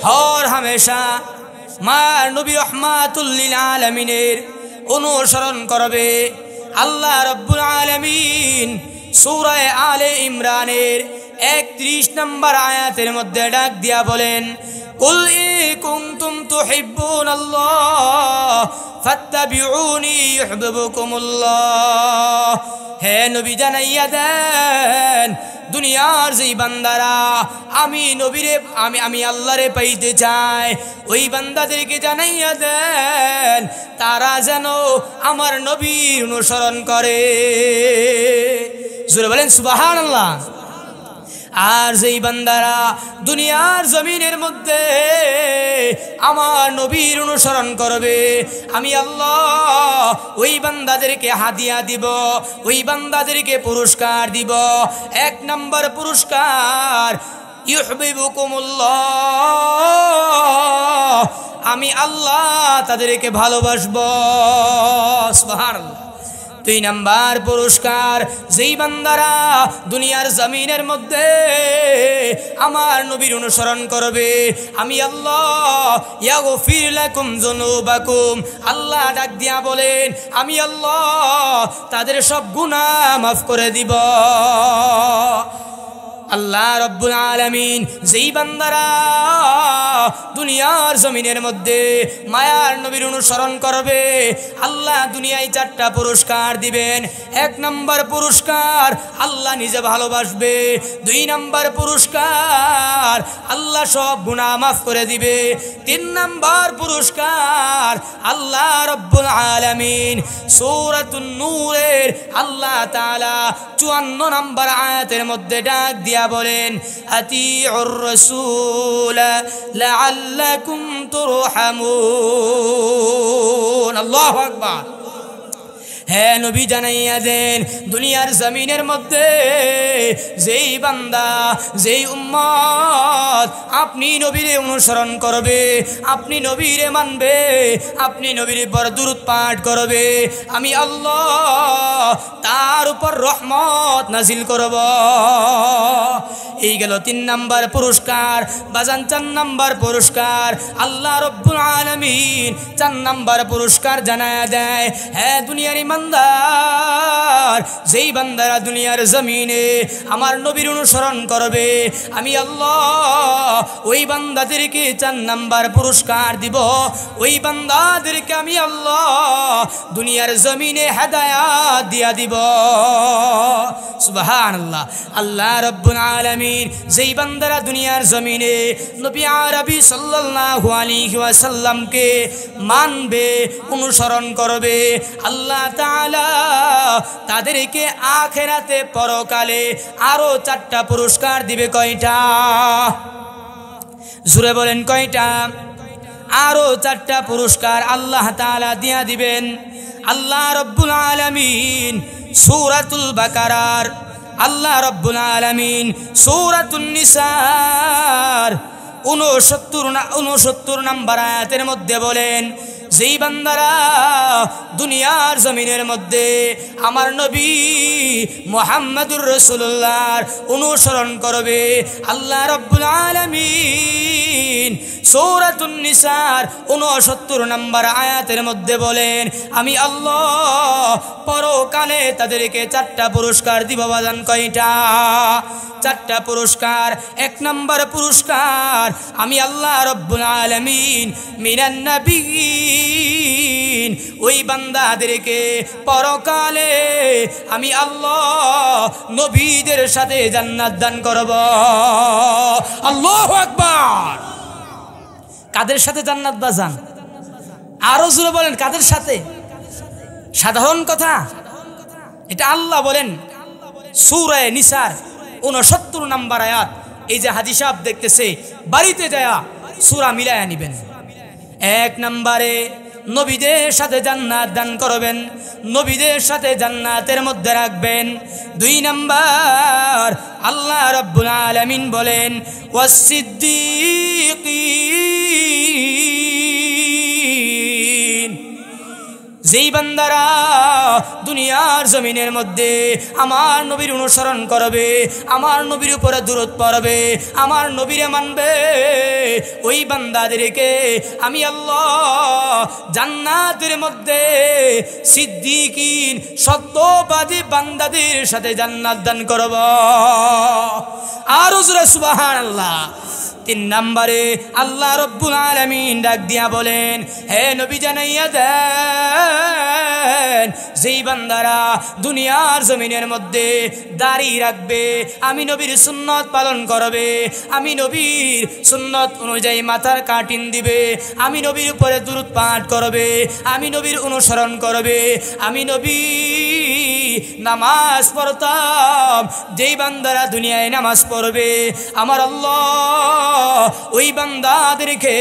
হর হামেশা মায়ার নবী রাহমাতুল লিল আলামিনের অনুসরণ করবে। আল্লাহ রাব্বুল আলামিন সূরা আলে ইমরানের 31 নম্বর আয়াতের মধ্যে ডাক দিয়া বলেন, কুল ইন কুনতুম তুহিব্বুনাল্লাহ ফাত্তাবিউনি ইউহিব্বুকুমুল্লাহ। হে নবী জানাইয়া দেন দুনিয়ার যেই বান্দারা আমি আল্লাহরে পাইতে চাই, ওই বান্দাদেরকে জানাইয়া দেন তারা যেন আমার নবীর অনুসরণ করে। জোরে বলেন সুবহানাল্লাহ। আর যেই বান্দারা দুনিয়ার জমিনের মধ্যে আমার নবীর অনুসরণ করবে, আমি আল্লাহ ওই বান্দাদেরকে হাদিয়া দিব, ওই বান্দাদেরকে পুরস্কার দিব। 1 নম্বর পুরস্কার ইউহিব্বুকুমুল্লাহ, আমি আল্লাহ তাদেরকে ভালোবাসবো। সুবহানাল্লাহ। 2 নম্বর পুরস্কার, যেই বান্দারা দুনিয়ার জমিনের মধ্যে আমার নবীর অনুসরণ করবে, আমি আল্লাহ ইয়াগফির লাকুম যুনুবাকুম, আল্লাহ ডাক দিয়া বলেন আমি আল্লাহ তাদের সব গুনাহ মাফ করে দিব। আল্লাহ রাব্বুল আলামিন যেই বান্দারা দুনিয়ার জমিনের মধ্যে মায়ার নবীর অনুসরণ করবে, আল্লাহ দুনিয়ায় 4টা পুরস্কার দিবেন। 1 নম্বর পুরস্কার, আল্লাহ নিজে ভালোবাসবে। 2 নম্বর পুরস্কার, আল্লাহ সব গুনাহ মাফ করে দিবে। 3 নম্বর পুরস্কার, আল্লাহ রাব্বুল আলামিন সূরাতুন নূরের আল্লাহ তাআলা 54 নম্বর আয়াতের মধ্যে ডাক দিয়া বলেন, আতিউর রাসূল লাআল্লাকুম তুরহামুন। আল্লাহু আকবার। হে নবী জানাইয়া দেন দুনিয়ার জমিনের মধ্যে যেই বান্দা যেই উম্মত আপনি নবীরে অনুসরণ করবে, আপনি নবীরে মানবে, আপনি নবীর উপর দুরূদ পাঠ করবে, আমি আল্লাহ তার উপর রহমত নাজিল করব। এই গেল 3 নম্বর পুরস্কার। বাজান 4 নম্বর পুরস্কার, আল্লাহ রাব্বুল আলামিন 4 নম্বর পুরস্কার জানায়া দেয়। হ্যাঁ দুনিয়ার বান্দার যেই বান্দারা দুনিয়ার জমিনে আমার নবীর অনুসরণ করবে, আমি আল্লাহ ওই বান্দাদেরকে 4 নম্বর পুরস্কার দিব। ওই বান্দাদেরকে আমি আল্লাহ দুনিয়ার জমিনে হেদায়েত দিয়া দিব। সুবহানাল্লাহ। আল্লাহ রাব্বুল আলামিন যেই বান্দারা দুনিয়ার জমিনে নবী আরবি সাল্লাল্লাহু আলাইহি ওয়াসাল্লামকে মানবে, অনুসরণ করবে, আল্লাহ তাআলা তাদেরকে আখিরাতে পরকালে আরো 4টা পুরস্কার দিবে। কয়টা? জোরে বলেন কয়টা? আরো 4টা পুরস্কার আল্লাহ তাআলা দিয়া দিবেন। আল্লাহ রাব্বুল আলামিন সূরাতুল বাকারার, আল্লাহ রাব্বুল আলামিন সূরাতুন নিসার 69 নম্বর আয়াতের মধ্যে বলেন, যেই বান্দারা দুনিয়ার জমিনের মধ্যে আমার নবী মুহাম্মদুর রাসূলুল্লাহর অনুসরণ করবে, আল্লাহ রাব্বুল আলামিন সূরাতুন নিসার 69 নম্বর আয়াতের মধ্যে বলেন, আমি আল্লাহ পরকালে তাদেরকে 4টা পুরস্কার দিব। বাজান কয়টা? 4টা পুরস্কার। 1 নম্বর পুরস্কার, আমি আল্লাহ রাব্বুল আলামিন মিনান নাবিয়্যিন ওই বান্দাদেরকে পরকালে আমি আল্লাহ নবীদের সাথে জান্নাত দান করব। আল্লাহু আকবার। কাদের সাথে জান্নাত বাজান? আরো জোরে বলেন, কাদের সাথে? সাধারণ কথা? এটা আল্লাহ বলেন সূরা নিসার 69 নম্বর আয়াত। এই যে হাজি সাহেব দেখতেছে, বাড়িতে যায় সূরা মিলায়া নিবেন। 1 নম্বরে নবীদের সাথে জান্নাত দান করবেন, নবীদের সাথে জান্নাতের মধ্যে রাখবেন। 2 নম্বর আল্লাহ রাব্বুল আলামিন বলেন, ওয়াসসিদ্দীকিন যেই বান্দারা দুনিয়ার জমিনের মধ্যে আমার নবীর অনুসরণ করবে, আমার নবীর উপরে দুরূদ পড়বে, আমার নবীরে মানবে, ওই বান্দাদেরকে আমি আল্লাহ জান্নাতের মধ্যে সিদ্দিকিন সত্যবাদী বান্দাদের সাথে জান্নাত দান করব। আর জোরে সুবহানাল্লাহ। 3 নম্বরে আল্লাহ রব্বুল আলামিন ডাক দিয়া বলেন, হে নবী জানাইয়া দেন, যেই বান্দারা দুনিয়ার জমিনের মধ্যে দাড়ি রাখবে, আমি নবীর সুন্নত পালন করবে, আমি নবীর সুন্নত অনুযায়ী মাথার কাটিন দিবে, আমি নবীর উপরে দুরূদ পাঠ করবে, আমি নবীর অনুসরণ করবে, আমি নবী নামাজ পড়তাম, যেই বান্দারা দুনিয়ায় নামাজ পড়বে আমার আল্লাহ ওই বান্দাদেরকে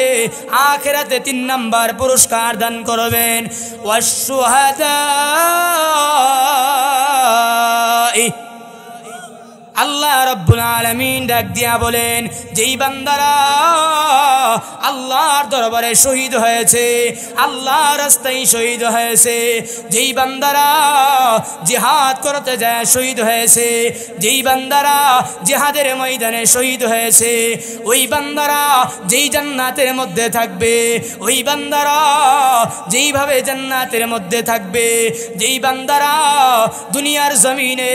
আখিরাতে 3 নম্বর পুরস্কার দান করবেন। ওয়াশুহাদা, আল্লাহ রব্বুল আলামিন ডাক দিয়া বলেন, যেই বান্দারা আল্লাহর দরবারে শহীদ হয়েছে, আল্লাহর রাস্তায় শহীদ হয়েছে, যেই বান্দারা জিহাদ করতে যায় শহীদ হয়েছে, যেই বান্দারা জিহাদের ময়দানে শহীদ হয়েছে, ওই বান্দারা যেই জান্নাতের মধ্যে থাকবে, ওই বান্দারা যেইভাবে জান্নাতের মধ্যে থাকবে, যেই বান্দারা দুনিয়ার জমিনে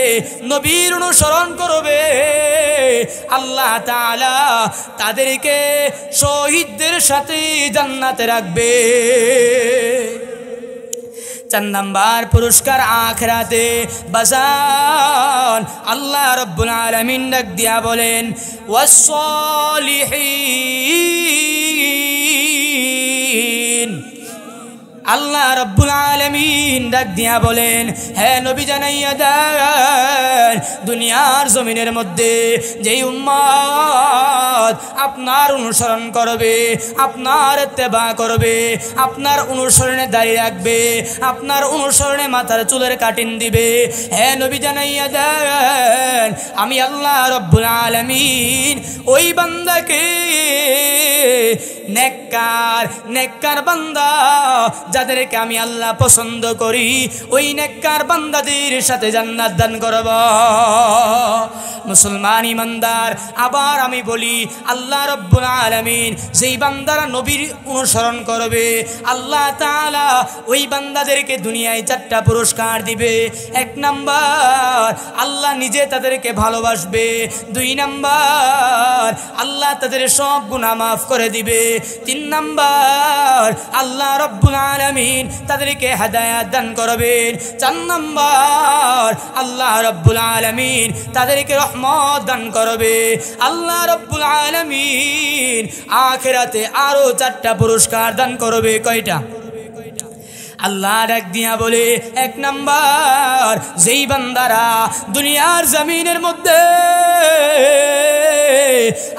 নবীর অনুসরণ করবে, আল্লাহ তাআলা তাদেরকে শহীদদের সাথে জান্নাতে রাখবে। 4 নম্বর পুরস্কার আখিরাতে বাজান আল্লাহ রব্বুল আলামিন ডাক দিয়া বলেন, ওয়াস-সালিহিন, আল্লাহ রব্বুল আলামিন ডাক দিয়া বলেন, হে নবী জানাইয়া দেন, দুনিয়ার জমিনের মধ্যে যেই উম্মত আপনার অনুসরণ করবে, আপনার ইত্তেবা করবে, আপনার অনুসরণে দাঁড়িয়ে রাখবে, আপনার অনুসরণে মাথার চুলের কাটিন দিবে, হে নবী জানাইয়া দেন, আমি আল্লাহ রব্বুল আলামিন ওই বান্দাকে নেককার বান্দা, যাদেরকে আমি আল্লাহ পছন্দ করি, ওই নেককার বান্দাদের সাথে জান্নাত দান করব। মুসলমান ইমানদার, আবার আমি বলি, আল্লাহ রব্বুল আলামিন যেই বান্দারা নবীর অনুসরণ করবে, আল্লাহ তাআলা ওই বান্দাদেরকে দুনিয়ায় 4টা পুরস্কার দিবে। 1 নাম্বার, আল্লাহ নিজে তাদেরকে ভালোবাসবে। 2 নাম্বার, আল্লাহ তাদের সব গুনাহ মাফ করে দিবে। 3 নাম্বার, আল্লাহ রব্বুল আলামিন তাদেরকে হেদায়েত দান করবেন। 4 নাম্বার, আল্লাহ রব্বুল আলামিন তাদেরকে রহমত দান করবে। আল্লাহ রব্বুল আলামিন আখিরাতে আরো 4টা পুরস্কার দান করবে। কয়টা? আল্লাহ ডাক দিয়া বলে, 1 নাম্বার, যেই বান্দারা দুনিয়ার জমিনের মধ্যে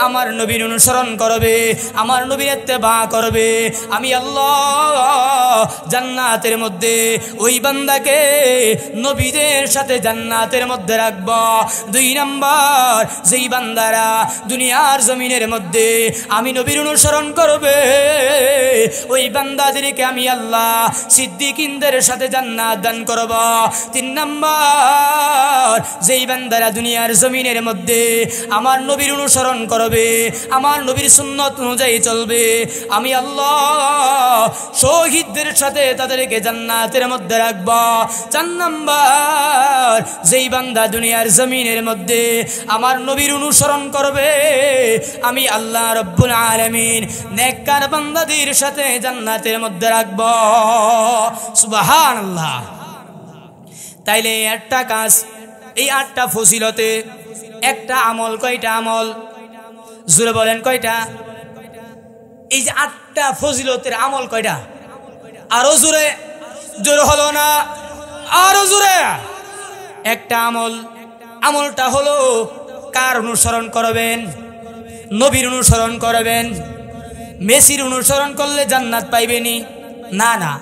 আমার নবীর অনুসরণ করবে, আমার নবীর ইত্তেবা করবে, আমি আল্লাহ জান্নাতের মধ্যে ওই বান্দাকে নবীদের সাথে জান্নাতের মধ্যে রাখব। 2 নাম্বার, যেই বান্দারা দুনিয়ার জমিনের মধ্যে আমি নবীর অনুসরণ করবে, ওই বান্দাদেরকে আমি আল্লাহ সিদ্দিকিনদের সাথে জান্নাত দান করব। 3 নাম্বার, যেই বান্দারা দুনিয়ার জমিনের মধ্যে আমার নবীর অনুসরণ করবে, আমার নবীর সুন্নত অনুযায়ী চলবে, আমি আল্লাহ শহীদদের সাথে তাদেরকে জান্নাতের মধ্যে রাখব। 4 নাম্বার, যেই বান্দা দুনিয়ার জমিনের মধ্যে আমার নবীর অনুসরণ করবে, আমি আল্লাহ রব্বুল আলামিন নেককার বান্দাদের সাথে জান্নাতের মধ্যে রাখব। সুবহানাল্লাহ। তাইলে একটা কাজ, এই 8টা ফজিলতে একটা আমল। কয়টা আমল? জোরে বলেন কয়টা? এই যে 8টা ফজিলতের আমল কয়টা? আরো জোরে, জোরে হলো না, আরো জোরে। একটা আমল, আমলটা হলো কার অনুসরণ করবেন? নবীর অনুসরণ করবেন। মেসির অনুসরণ করলে জান্নাত পাইবেনি? না না,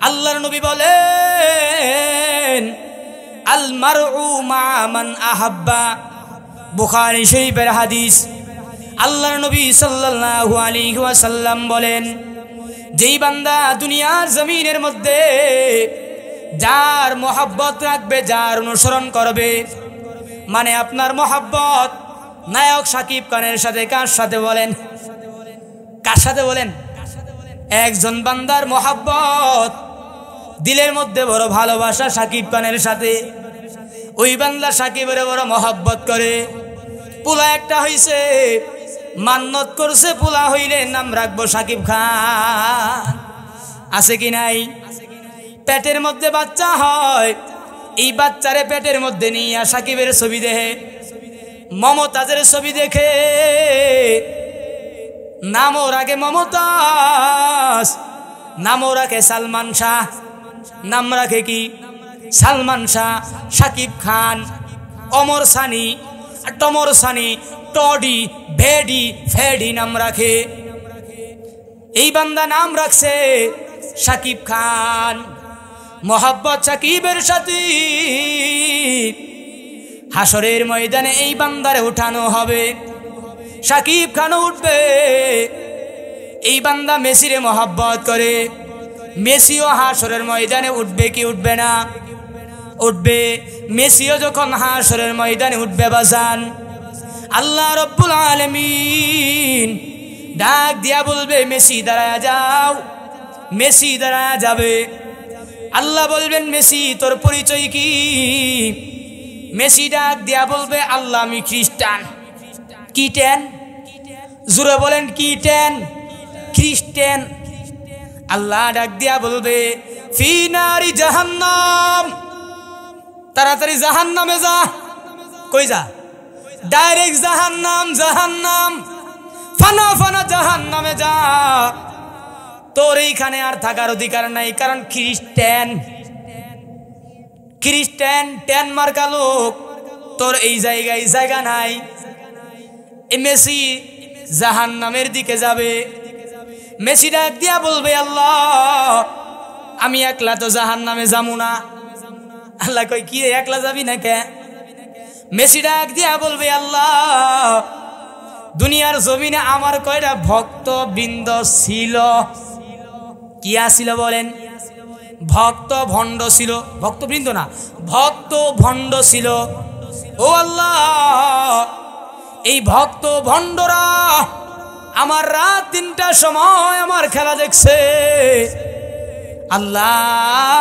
আল্লাহর নবী বলেন, আল মারউ মা মান আহাব্বা, বুখারী শরীফের হাদিস। আল্লাহর নবী সাল্লাল্লাহু আলাইহি ওয়াসাল্লাম বলেন, যেই বান্দা দুনিয়ার জমিনের মধ্যে যার মহব্বত রাখবে, যার অনুসরণ করবে, মানে আপনার মহব্বত নায়ক শাকিব খানের সাথে কার সাথে বলেন, কার সাথে বলেন? একজন বান্দার মহব্বত দিলের মধ্যে বড় ভালোবাসা শাকিব খানের সাথে, ওই বান্দা শাকিবের বড় মহব্বত করে। পোলা একটা হইছে, মান্নত করছে পোলা হইলে নাম রাখবো শাকিব খান, আছে কি নাই? পেটের মধ্যে বাচ্চা হয়, এই বাচ্চারে পেটের মধ্যে নিয়ে শাকিবের ছবি দেখে, মমতাজের ছবি দেখে, নামও রাখে মমতাজ, নামও রাখে সালমান শাহ, নাম রাখে কি? সালমান শাহ, শাকিব খান, অমর সানি, টমর সানি, টডি, ভেডি, ফেডি নাম রাখে। এই বান্দা নাম রাখছে শাকিব খান, মোহাব্বত শাকিবের সাথে। হাসরের ময়দানে এই বান্দারে উঠানো হবে, শাকিব খানও উঠবে। এই বান্দা মেসিরে মোহাব্বত করে, মেসিও হাসরের ময়দানে উঠবে কি উঠবে না? উঠবে। মেসিও যখন হাসরের ময়দানে উঠবে বাজান, আল্লাহ রব্বুল আলামিন ডাক দিয়া বলবে, মেসি দাঁড়ায়া যাও। মেসি দাঁড়ায়া যাবে। আল্লাহ বলবেন, মেসি তোর পরিচয় কি? মেসি ডাক দিয়া বলবে, আল্লাহ আমি খ্রিস্টান। কি টেন? জোরে বলেন, কি টেন? খ্রিস্টান। আল্লাহ ডাক দিয়া বলবে, ফি নারি জাহান্নাম, তাড়াতাড়ি জাহান্নামে যা। কই যা? ডাইরেক্ট জাহান্নাম, জাহান্নাম, ফানা ফানা জাহান্নামে যা। তোর এইখানে আর থাকার অধিকার নাই, কারণ খ্রিস্টান। খ্রিস্টান টেন মার্কা লোক, তোর এই জায়গায় জায়গা নাই। মেসি জাহান্নামের দিকে যাবে। মেসি ডাক দিয়া বলবে, আল্লাহ আমি একলা তো জাহান্নামে যাবো না। আল্লাহ কই, কি একলা যাবি না কে? মেসি ডাক দিয়া বলবে, আল্লাহ দুনিয়ার জমিনে আমার কয়টা ভক্ত বৃন্দ ছিল। কি আসিল বলেন? ভক্ত ভণ্ড ছিল। ভক্ত বৃন্দ না, ভক্ত ভণ্ড ছিল। ও আল্লাহ, এই ভক্ত ভণ্ডরা আমার রাত 3টার সময় আমার খেলা দেখছে। আল্লাহ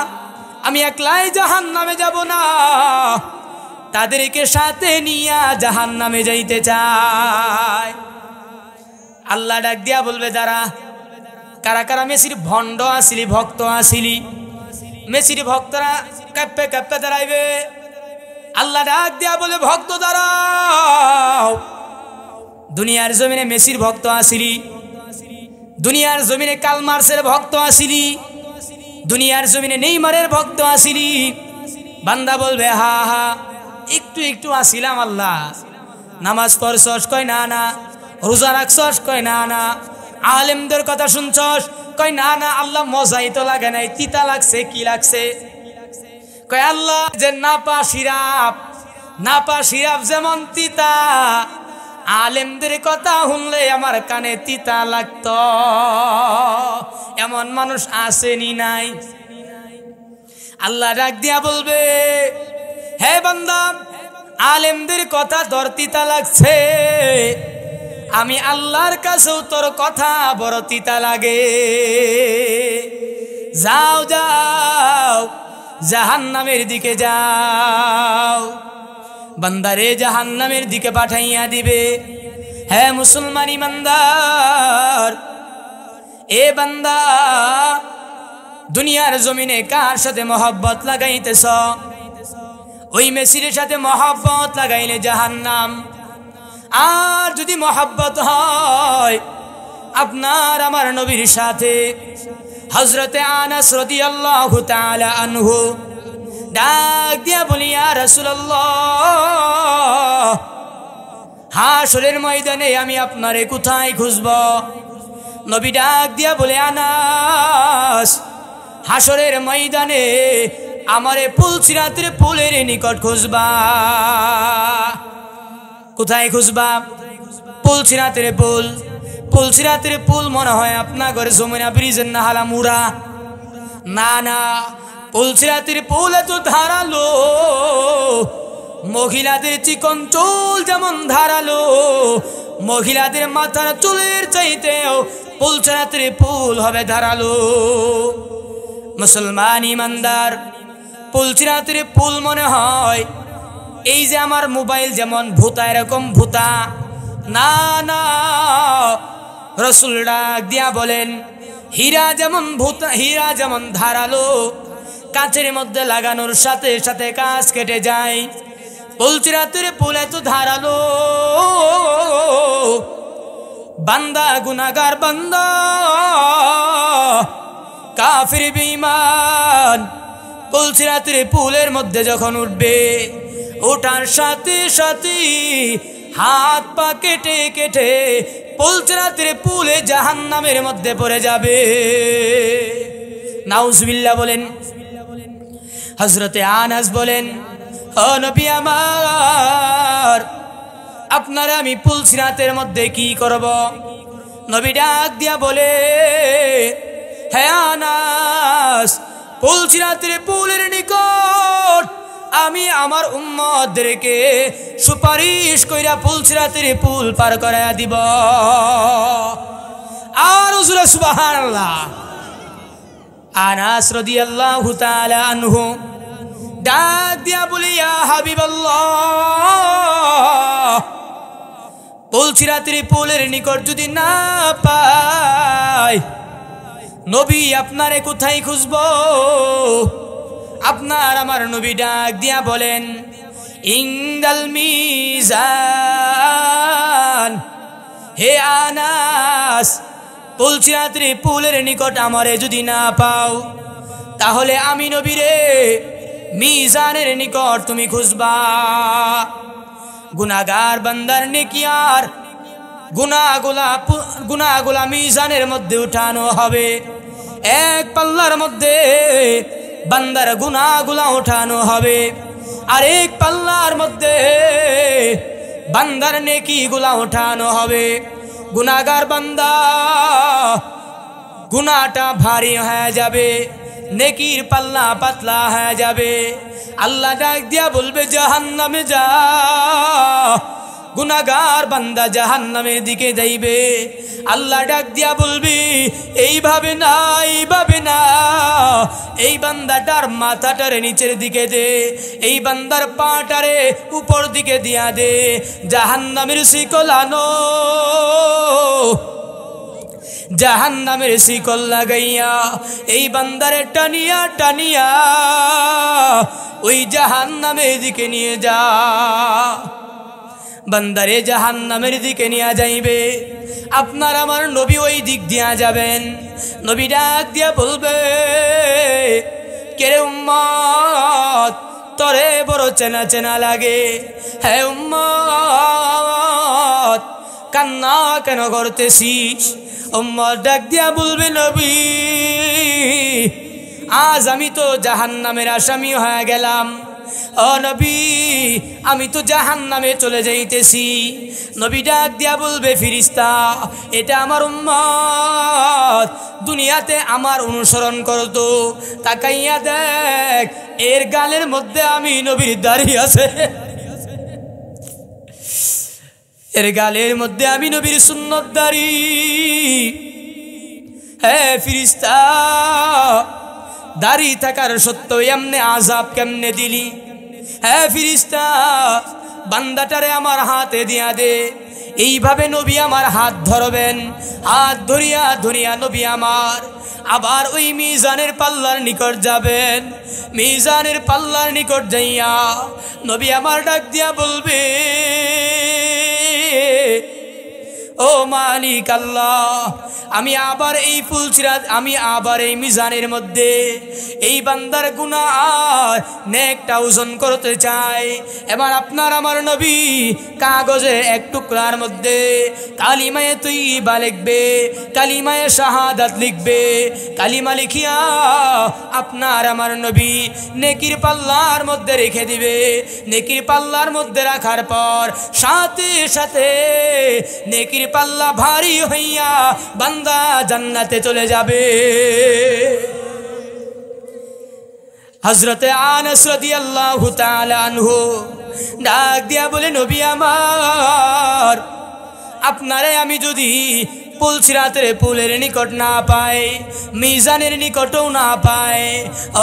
আমি একলাই জাহান্নামে যাব না, তাদেরকে সাথে নিয়ে জাহান্নামে যাইতে চাই। আল্লাহ ডাক দিয়া বলবে, দাঁড়া। কারা কারা মেসির ভণ্ড আসিলি, ভক্ত আসিলি? মেসির ভক্তরা কাঁপে কাঁপে দাঁড়াইবে। আল্লাহ ডাক দিয়া বলে, ভক্ত দাঁড়াও। দুনিয়ার জমিনে মেসির ভক্ত আসিলি, দুনিয়ার জমিনে কালমার্সের ভক্ত আসিলি, দুনিয়ার জমিনে নেইমারের ভক্ত আসিলি। বান্দা বলবে, হা হা একটু একটু আসিলাম আল্লাহ। নামাজ পড়ছস? কয় না না। রোজা রাখছস? কয় না না। আলেমদের কথা শুনছস? কয় না না। আল্লাহ মজাই তো লাগে নাই, তিতা লাগছে। কি লাগছে? কয় আল্লাহ যে নাপা সিরাপ, নাপা সিরাপ যেমন তিতা, আলেমদের কথা শুনলে আমার কানে তিতা লাগত। এমন মানুষ আসেনি নাই? আল্লাহ ডাক দিয়া বলবে, হে বান্দা, আলেমদের কথা তোর তিতা লাগছে, আমি আল্লাহর কাছেও তোর কথা বড় তিতা লাগে। যাও যাও, জাহান্নামের দিকে যাও। বান্দারে জাহান্নামের দিকে পাঠাইয়া দিবে। হে মুসলমান ইমানদার, এ বান্দা দুনিয়ার জমিনে কার সাথে মহব্বত লাগাইতেছ? ওই মেসির সাথে মহব্বত লাগাইলে জাহান্নাম। আর যদি মহব্বত হয় আপনার আমার নবীর সাথে, হযরতে আনাস রাদিয়াল্লাহু তাআলা আনহু ডাক দিয়া বলি, ইয়া রাসূলুল্লাহ, হাসরের ময়দানে আমি আপনারে কোথায় খুঁজব? নবী ডাক দিয়া বলে, আনাস, হাসরের ময়দানে আমারে পুলসিরাতের পুলের নিকট খুঁজবা। কোথায় খুঁজবা? পুলসিরাতের পুল। পুলসিরাতের পুল মনে হয় আপনার ঘরে যমুনা ব্রিজের নাহালা মুড়া। না না, পুলসিরাতের পুল এত ধারালো, মহিলাদের চিকন চুল যেমন ধারালো, মহিলাদের মাথার চুলের চাইতেও পুলসিরাতের পুল হবে ধারালো। মুসলমান ইমানদার, পুলসিরাতের পুল মনে হয় এই যে আমার মোবাইল যেমন ভূতা, এরকম ভূতা না। না, রাসূল ডাক দিয়া বলেন হীরা যেমন ভূতা, হীরা যেমন ধারালো, কাঁচের মধ্যে লাগানোর সাথে সাথে কাঁচ কেটে যায়, পুলসিরাতের পুল এত ধারালো। বান্দা, গুনাহগার বান্দা, কাফির বেঈমান পুলসিরাতের পুলের মধ্যে যখন উঠবে, ওঠার সাথে সাথে হাত পা কেটে কেটে পুলসিরাতের পুলে জাহান্নামের মধ্যে পড়ে যাবে। নাউজুবিল্লাহ বলেন। হযরতে আনাস বলেন, ও নবী আমার, আপনারা আমি পুলসিরাতের মধ্যে কি করব? নবী ডাক দিয়া বলে, হে আনাস, পুলসিরাতের পুলের নিকট আমি আমার উম্মতদেরকে সুপারিশ কইরা পুলসিরাতের পুল পার করায়া দিব। আর হুজুরে সুবহানাল্লাহ। আনাস রাদিয়াল্লাহু তাআলা আনহু ডাক দিয়া বলি, ইয়া হাবিবাল্লাহ, পুলসিরাতের পুলের নিকট যদি না পাই, নবী আপনারে কোথায় খুঁজব? আপনার আমার নবী ডাক দিয়া বলেন, ইনদাল মিজান। হে আনাস, পুলসিরাতের পুলের নিকট আমারে যদি না পাও, তাহলে আমি নবীরে মিজানের নিকট তুমি খুঁজবা। গুনাহগার বান্দার নেকি আর গুনাহগুলা মিজানের মধ্যে উঠানো হবে। এক পাল্লার মধ্যে বান্দার গুনাহগুলা উঠানো হবে, আর এক পাল্লার মধ্যে বান্দার নেকিগুলা উঠানো হবে। গুনাহগার বান্দা গুনাহটা ভারী হয়ে যাবে, নেকির পাল্লা পাতলা হয়ে যাবে। আল্লাহ ডাক দিয়া বলবে, জাহান্নামে যা। গুনাহগার বান্দা জাহান্নামের দিকে যাইবে। আল্লাহ ডাক দিয়া বলবি, এইভাবে না, এইভাবে না, এই বান্দাটার মাথাটারে নিচের দিকে দে, এই বান্দার পাটারে উপর দিকে দিয়া দে। জাহান্নামের শিকল আনো, জাহান্নামের শিকল লাগাইয়া এই বান্দারে টানিয়া টানিয়া ওই জাহান্নামের দিকে নিয়ে যা। বান্দারে জাহান্নামের দিকে নিয়ে যাইবে। আপনার আমার নবী ওই দিক দিয়া যাবেন। নবী ডাক দিয়া বলবে, কে রে উম্মত, তরে বড় চেনা চেনা লাগে। হে উম্মত, কান্না কেন করতেছিস? উম্মত ডাক দিয়া বলবে, নবী, আজ আমি তো জাহান্নামের আসামি হয়ে গেলাম। ও নবী, আমি তো জাহান্নামে চলে যাইতেছি। নবী ডাক দিয়া বলবে, ফিরিস্তা, এটা আমার উম্মত, দুনিয়াতে আমার অনুসরণ করতো, তাকাইয়া দেখ, এর গালের মধ্যে আমি নবীর দাড়ি আছে, এর গালের মধ্যে আমি নবীর সুন্নত দাড়ি। হ্যাঁ ফিরিস্তা, দাড়ি থাকার সত্ত্বেও এমনে আযাব কেমনে দিলি? হ্যাঁ ফিরিস্তা, বান্দাটারে আমার হাতে দিয়া দে। এইভাবে নবী আমার হাত ধরবেন, হাত ধরিয়া ধরিয়া নবী আমার আবার ওই মিজানের পাল্লার নিকট যাবেন। মিজানের পাল্লার নিকট যাইয়া নবী আমার ডাক দিয়া বলবে, ও মালিক আল্লাহ, আমি আবার এই ফুলসিরাত, আমি আবার এই মিজানের মধ্যে এই বান্দার গুনাহ আর নেকটা ওজন করতে চায়। এবার আপনার আমার নবী কাগজে এক টুকরার মধ্যে কালিমায়ে তৈয়বা লিখবে, কালিমায়ে শাহাদাত লিখবে। কালিমা লিখিয়া আপনার আমার নবী নেকির পাল্লার মধ্যে রেখে দিবে। নেকির পাল্লার মধ্যে রাখার পর সাথে সাথে নেকির পাল্লা ভারী হইয়া বান্দা জান্নাতে চলে যাবে। হযরতে আনাস রাদিয়াল্লাহু তাআলা আনহু ডাক দিয়া বলে, নবী আমার, আপনারে আমি যদি পুলসিরাতের পুলের নিকট না পাই, মিজানের নিকটও না পাই,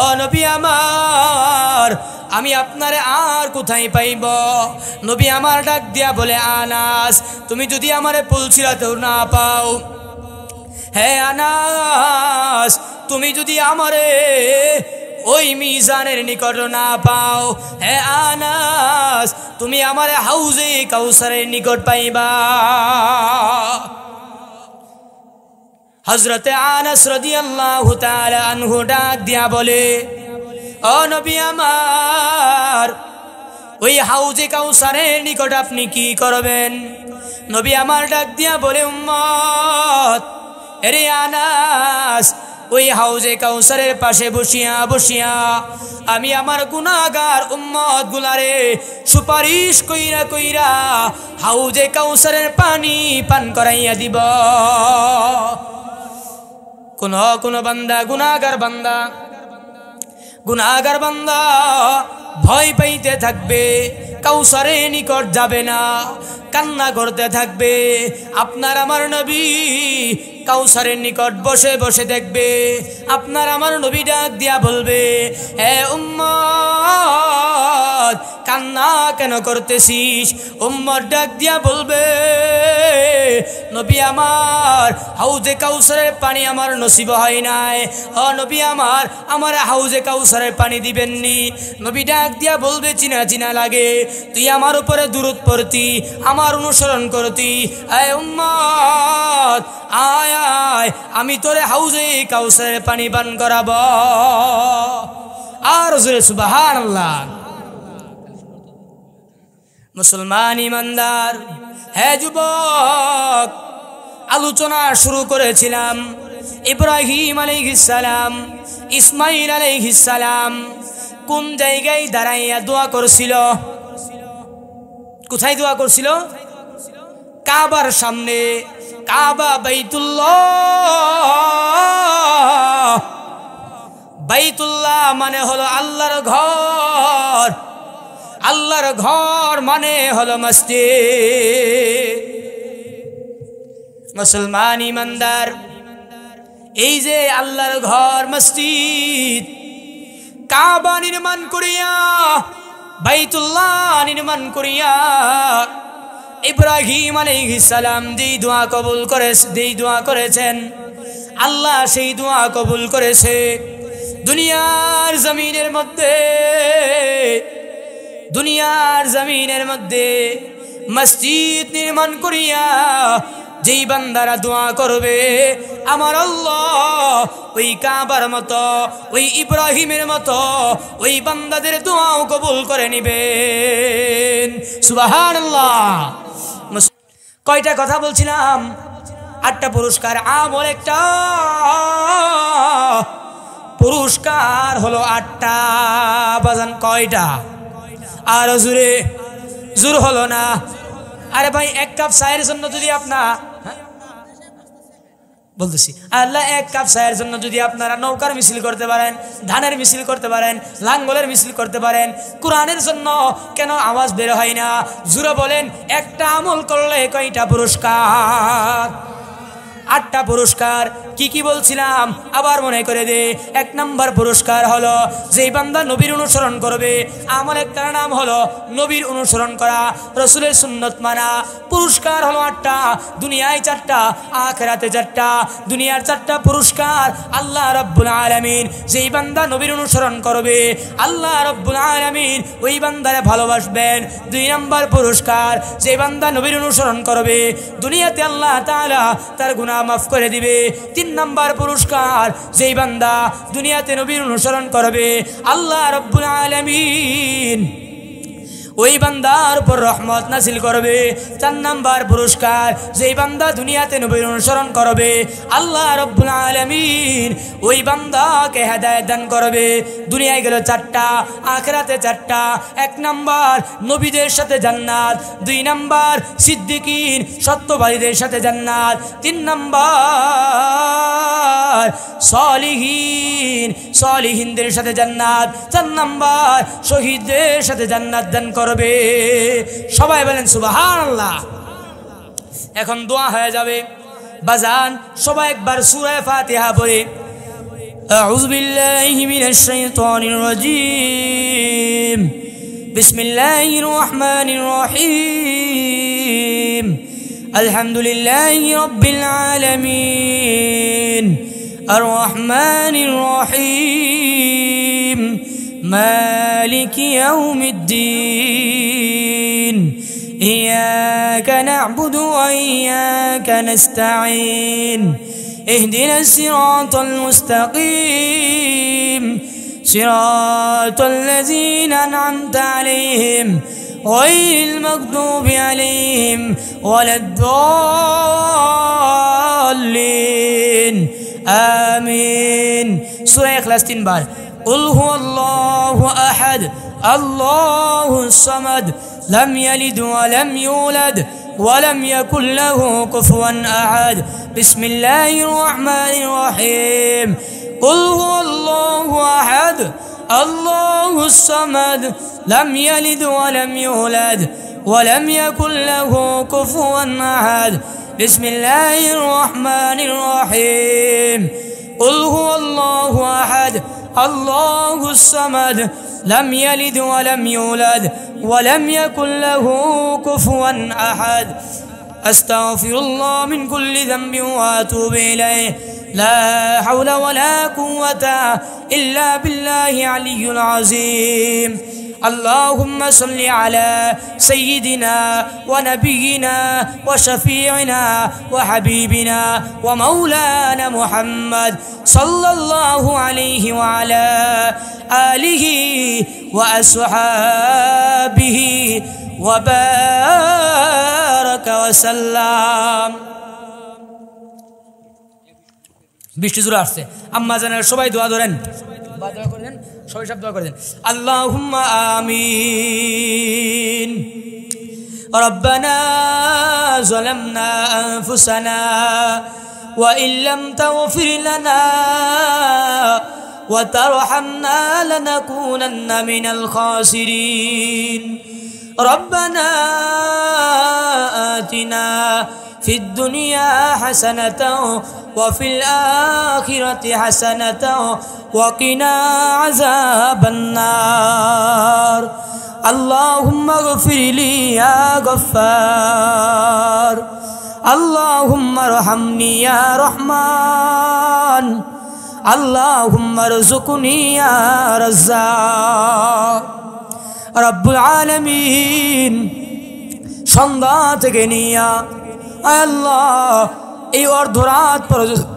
ও নবী আমার, আমি আপনারে আর কোথায় পাইব? নবী আমার ডাক দিয়া বলে, আনাস, তুমি যদি আমারে পুলসিরাতেও না পাও, হে আনাস, তুমি যদি আমারে ওই মিজানের নিকট না পাও, হে আনাস, তুমি আমারে হাউজে কাউসারের নিকট পাইবা। হযরতে আনাস রাদিয়াল্লাহু তাআলা আনহু ডাক দিয়া বলে, ও নবী আমার, ওই হাউজে কাউসারের নিকট আপনি কি করবেন? নবী আমার ডাক দিয়া বলে, উম্মত, এরে আনাস, ওই হাউজে কাউসারের পাশে বসিয়া বসিয়া আমি আমার গুনাহগার উম্মত গুলারে সুপারিশ কইরা কইরা হাউজে কাউসারের পানি পান করাইয়া দিব। কোন বান্দা গুনাহগার বান্দা ভয় পাইতে থাকবে, কাউসারের নিকট যাবে না, কান্না করতে থাকবে। আপনার আমার নবী কাউসারের নিকট বসে বসে দেখবে, আপনার আমার নবী ডাক দিয়া বলবে, হে উম্মত, কান্না কেন করতেছিস? উম্মত ডাক দিয়া বলবে, নবী আমার, হাউজে কাউসারের পানি আমার নসিব হয় নাই, ও নবী আমার, আমার হাউজে কাউসারের পানি দিবেননি? নবী ডাক দিয়া বলবে, চিনা চিনা লাগে, তুই আমার উপরে দুরূদ পড়তি, আমার অনুসরণ করতি, এ উম্মত, আয় আয়, আমি তোরে হাউজে কাউসারের পানি পান করাবো। আর জোরে সুবহানাল্লাহ। মুসলমান ইমানদার, হে যুবক, আলোচনা শুরু করেছিলাম ইব্রাহিম আলাইহিস সালাম, ইসমাইল আলাইহিস সালাম কোন জায়গায় দাঁড়াইয়া দোয়া করছিল? কোথায় দোয়া করছিল? কাবার সামনে। কাবা বাইতুল্লাহ, বাইতুল্লাহ মানে হলো আল্লাহর ঘর, আল্লাহর ঘর মানে হলো মসজিদ। মুসলমান ইমানদার, এই যে আল্লাহর ঘর মসজিদ, কাবা নির্মাণ করিয়া, বাইতুল্লাহ নির্মাণ করিয়া ইব্রাহিম আলাইহিস সালাম যেই দোয়া কবুল করেছেন, আল্লাহ সেই দোয়া কবুল করেছে। দুনিয়ার জমিনের মধ্যে মসজিদ নির্মাণ করিয়া যেই বান্দারা দোয়া করবে, আমার আল্লাহ ওই কাবার মতো, ওই ইব্রাহিমের মতো ওই বান্দাদের দোয়াও কবুল করে নিবেন। সুবহানাল্লাহ। কয়টা কথা বলছিলাম? 8টা পুরস্কার। আমল একটা, পুরস্কার হলো 8টা। বাজান কয়টা? আর জোর হলো না। আরে ভাই, 1 কাপ চায়ের জন্য যদি আপনার বলতেছি, আল্লাহ 1 কাপ চায়ের জন্য যদি আপনারা নৌকার মিছিল করতে পারেন, ধানের মিছিল করতে পারেন, লাঙ্গলের মিছিল করতে পারেন, কোরআনের জন্য কেন আওয়াজ বের হয় না? জোরে বলেন, একটা আমল করলে কয়টা পুরস্কার? 8টা পুরস্কার। কি কি বলছিলাম আবার মনে করে দে। 1 নম্বর পুরস্কার হলো যেই বান্দা নবীর অনুসরণ করবে, আমল একটা নাম হলো নবীর অনুসরণ করা, রাসূলের সুন্নাত মানা। পুরস্কার হলো 8টা, দুনিয়ায় 4টা, আখিরাতে 4টা। দুনিয়ার 4টা পুরস্কার আল্লাহ রাব্বুল আলামিন যেই বান্দা নবীর অনুসরণ করবে, আল্লাহ রাব্বুল আলামিন ওই বান্দারে ভালোবাসবেন। 2 নম্বর পুরস্কার, যেই বান্দা নবীর অনুসরণ করবে, দুনিয়াতে আল্লাহ তাআলা তার গুনাহ গুনাহ মাফ করে দিবে। 3 নাম্বার পুরস্কার, যেই বান্দা দুনিয়াতে নবীর অনুসরণ করবে আল্লাহ রাব্বুল আলামিন ওই বান্দার উপর রহমত নাজিল করবে। 4 নাম্বার পুরস্কার, যেই বান্দা দুনিয়াতে নবীর অনুসরণ করবে আল্লাহ রাব্বুল আলামিন ওই বান্দাকে হেদায়েত দান করবে। দুনিয়ায় গেল 4টা, আখিরাতে 4টা। 1 নাম্বার নবীদের সাথে জান্নাত, 2 নাম্বার সিদ্দিকিন সত্যবাদীদের সাথে জান্নাত, 3 নাম্বার সলিহিনদের সাথে জান্নাত, 4 নাম্বার শহীদদের সাথে জান্নাত দান করবে। সবাই বলেন সুবহানাল্লাহ। এখন দোয়া হয়ে যাবে। বাজান সবাই একবার সূরা ফাতিহা পড়ে আউযু বিল্লাহি মিনাশ শাইতানির রাজীম বিসমিল্লাহির রহমানির রহিম আলহামদুলিল্লাহি রাব্বিল আলামিন আর রহমানির রহিম مالك يوم الدين إياك نعبد وإياك نستعين اهدنا الصراط المستقيم صراط الذين أنعمت عليهم غير المغضوب عليهم ولا الضالين آمين سورة إخلاص 3 بار قل هو الله أحد الله الصمد لم يلد ولم يولد ولم يكن له كفوا أحد بسم الله الرحمن الرحيم قل هو الله أحد الله الصمد لم يلد ولم يولد ولم يكن له كفوا أحد بسم الله الرحمن الرحيم قل هو الله أحد الله الصمد لم يلد ولم يولد ولم يكن له كفوا أحد أستغفر الله من كل ذنب وأتوب إليه لا حول ولا قوة إلا بالله العلي العظيم اللهم صل على سيدنا ونبينا وشفيعنا وحبيبنا ومولانا محمد صلى الله عليه وعلى آله وأصحابه وبارك وسلم বৃষ্টি জোরে আসছে আম্মা জানেন সবাই দোয়া ধরেন দোয়া করেন সবাই সব দোয়া করেন আল্লাহুম্মা আমিন ربنا ظلمنا أنفسنا وإن لم تغفر لنا وترحمنا لنكونن من الخاسرين ربنا آتنا في الدنيا حسنة وفي الآخرة حسنة وقنا عذاب النار اللهم اغفر لي يا غفار اللهم ارحمني يا رحمن اللهم ارزقني يا رزاق رب العالمين সন্ধ্যা থেকে নিয়া আল্লাহ এই অর্ধরাত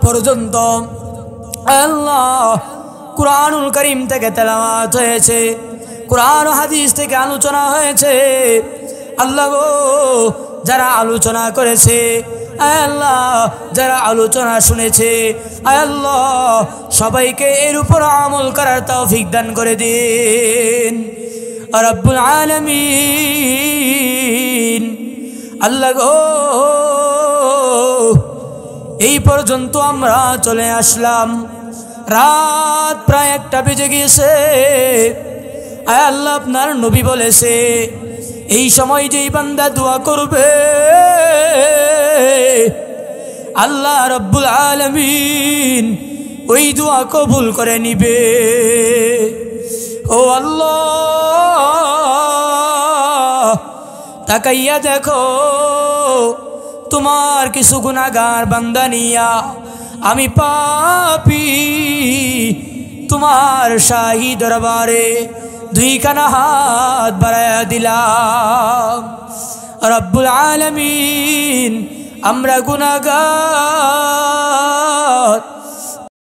পর্যন্ত আল্লাহ কুরআনুল কারীম থেকে তেলাওয়াত হয়েছে, কুরআন ও হাদিস থেকে আলোচনা হয়েছে। আল্লাহ গো, যারা আলোচনা করেছে আল্লাহ, যারা আলোচনা শুনেছে আল্লাহ, সবাইকে এর উপর আমল করার তৌফিক দান করে দিন রব্বুল আলামিন। আল্লাহ গো, এই পর্যন্ত আমরা চলে আসলাম, রাত প্রায় 1টা বেজে গিয়েছে। আয় আল্লাহ, আপনার নবী বলেছে এই সময় যেই বান্দা দোয়া করবে আল্লাহ রব্বুল আলামিন ওই দোয়া কবুল করে নিবে। ও আল্লাহ, তাকাইয়া দেখো, তোমার কিছু গুনাহগার বান্দা নিয়া আমি পাপী তোমার শাহী দরবারে 2খানা হাত বাড়ায়া দিলাম। রব্বুল আলামিন আমরা গুনাহগার।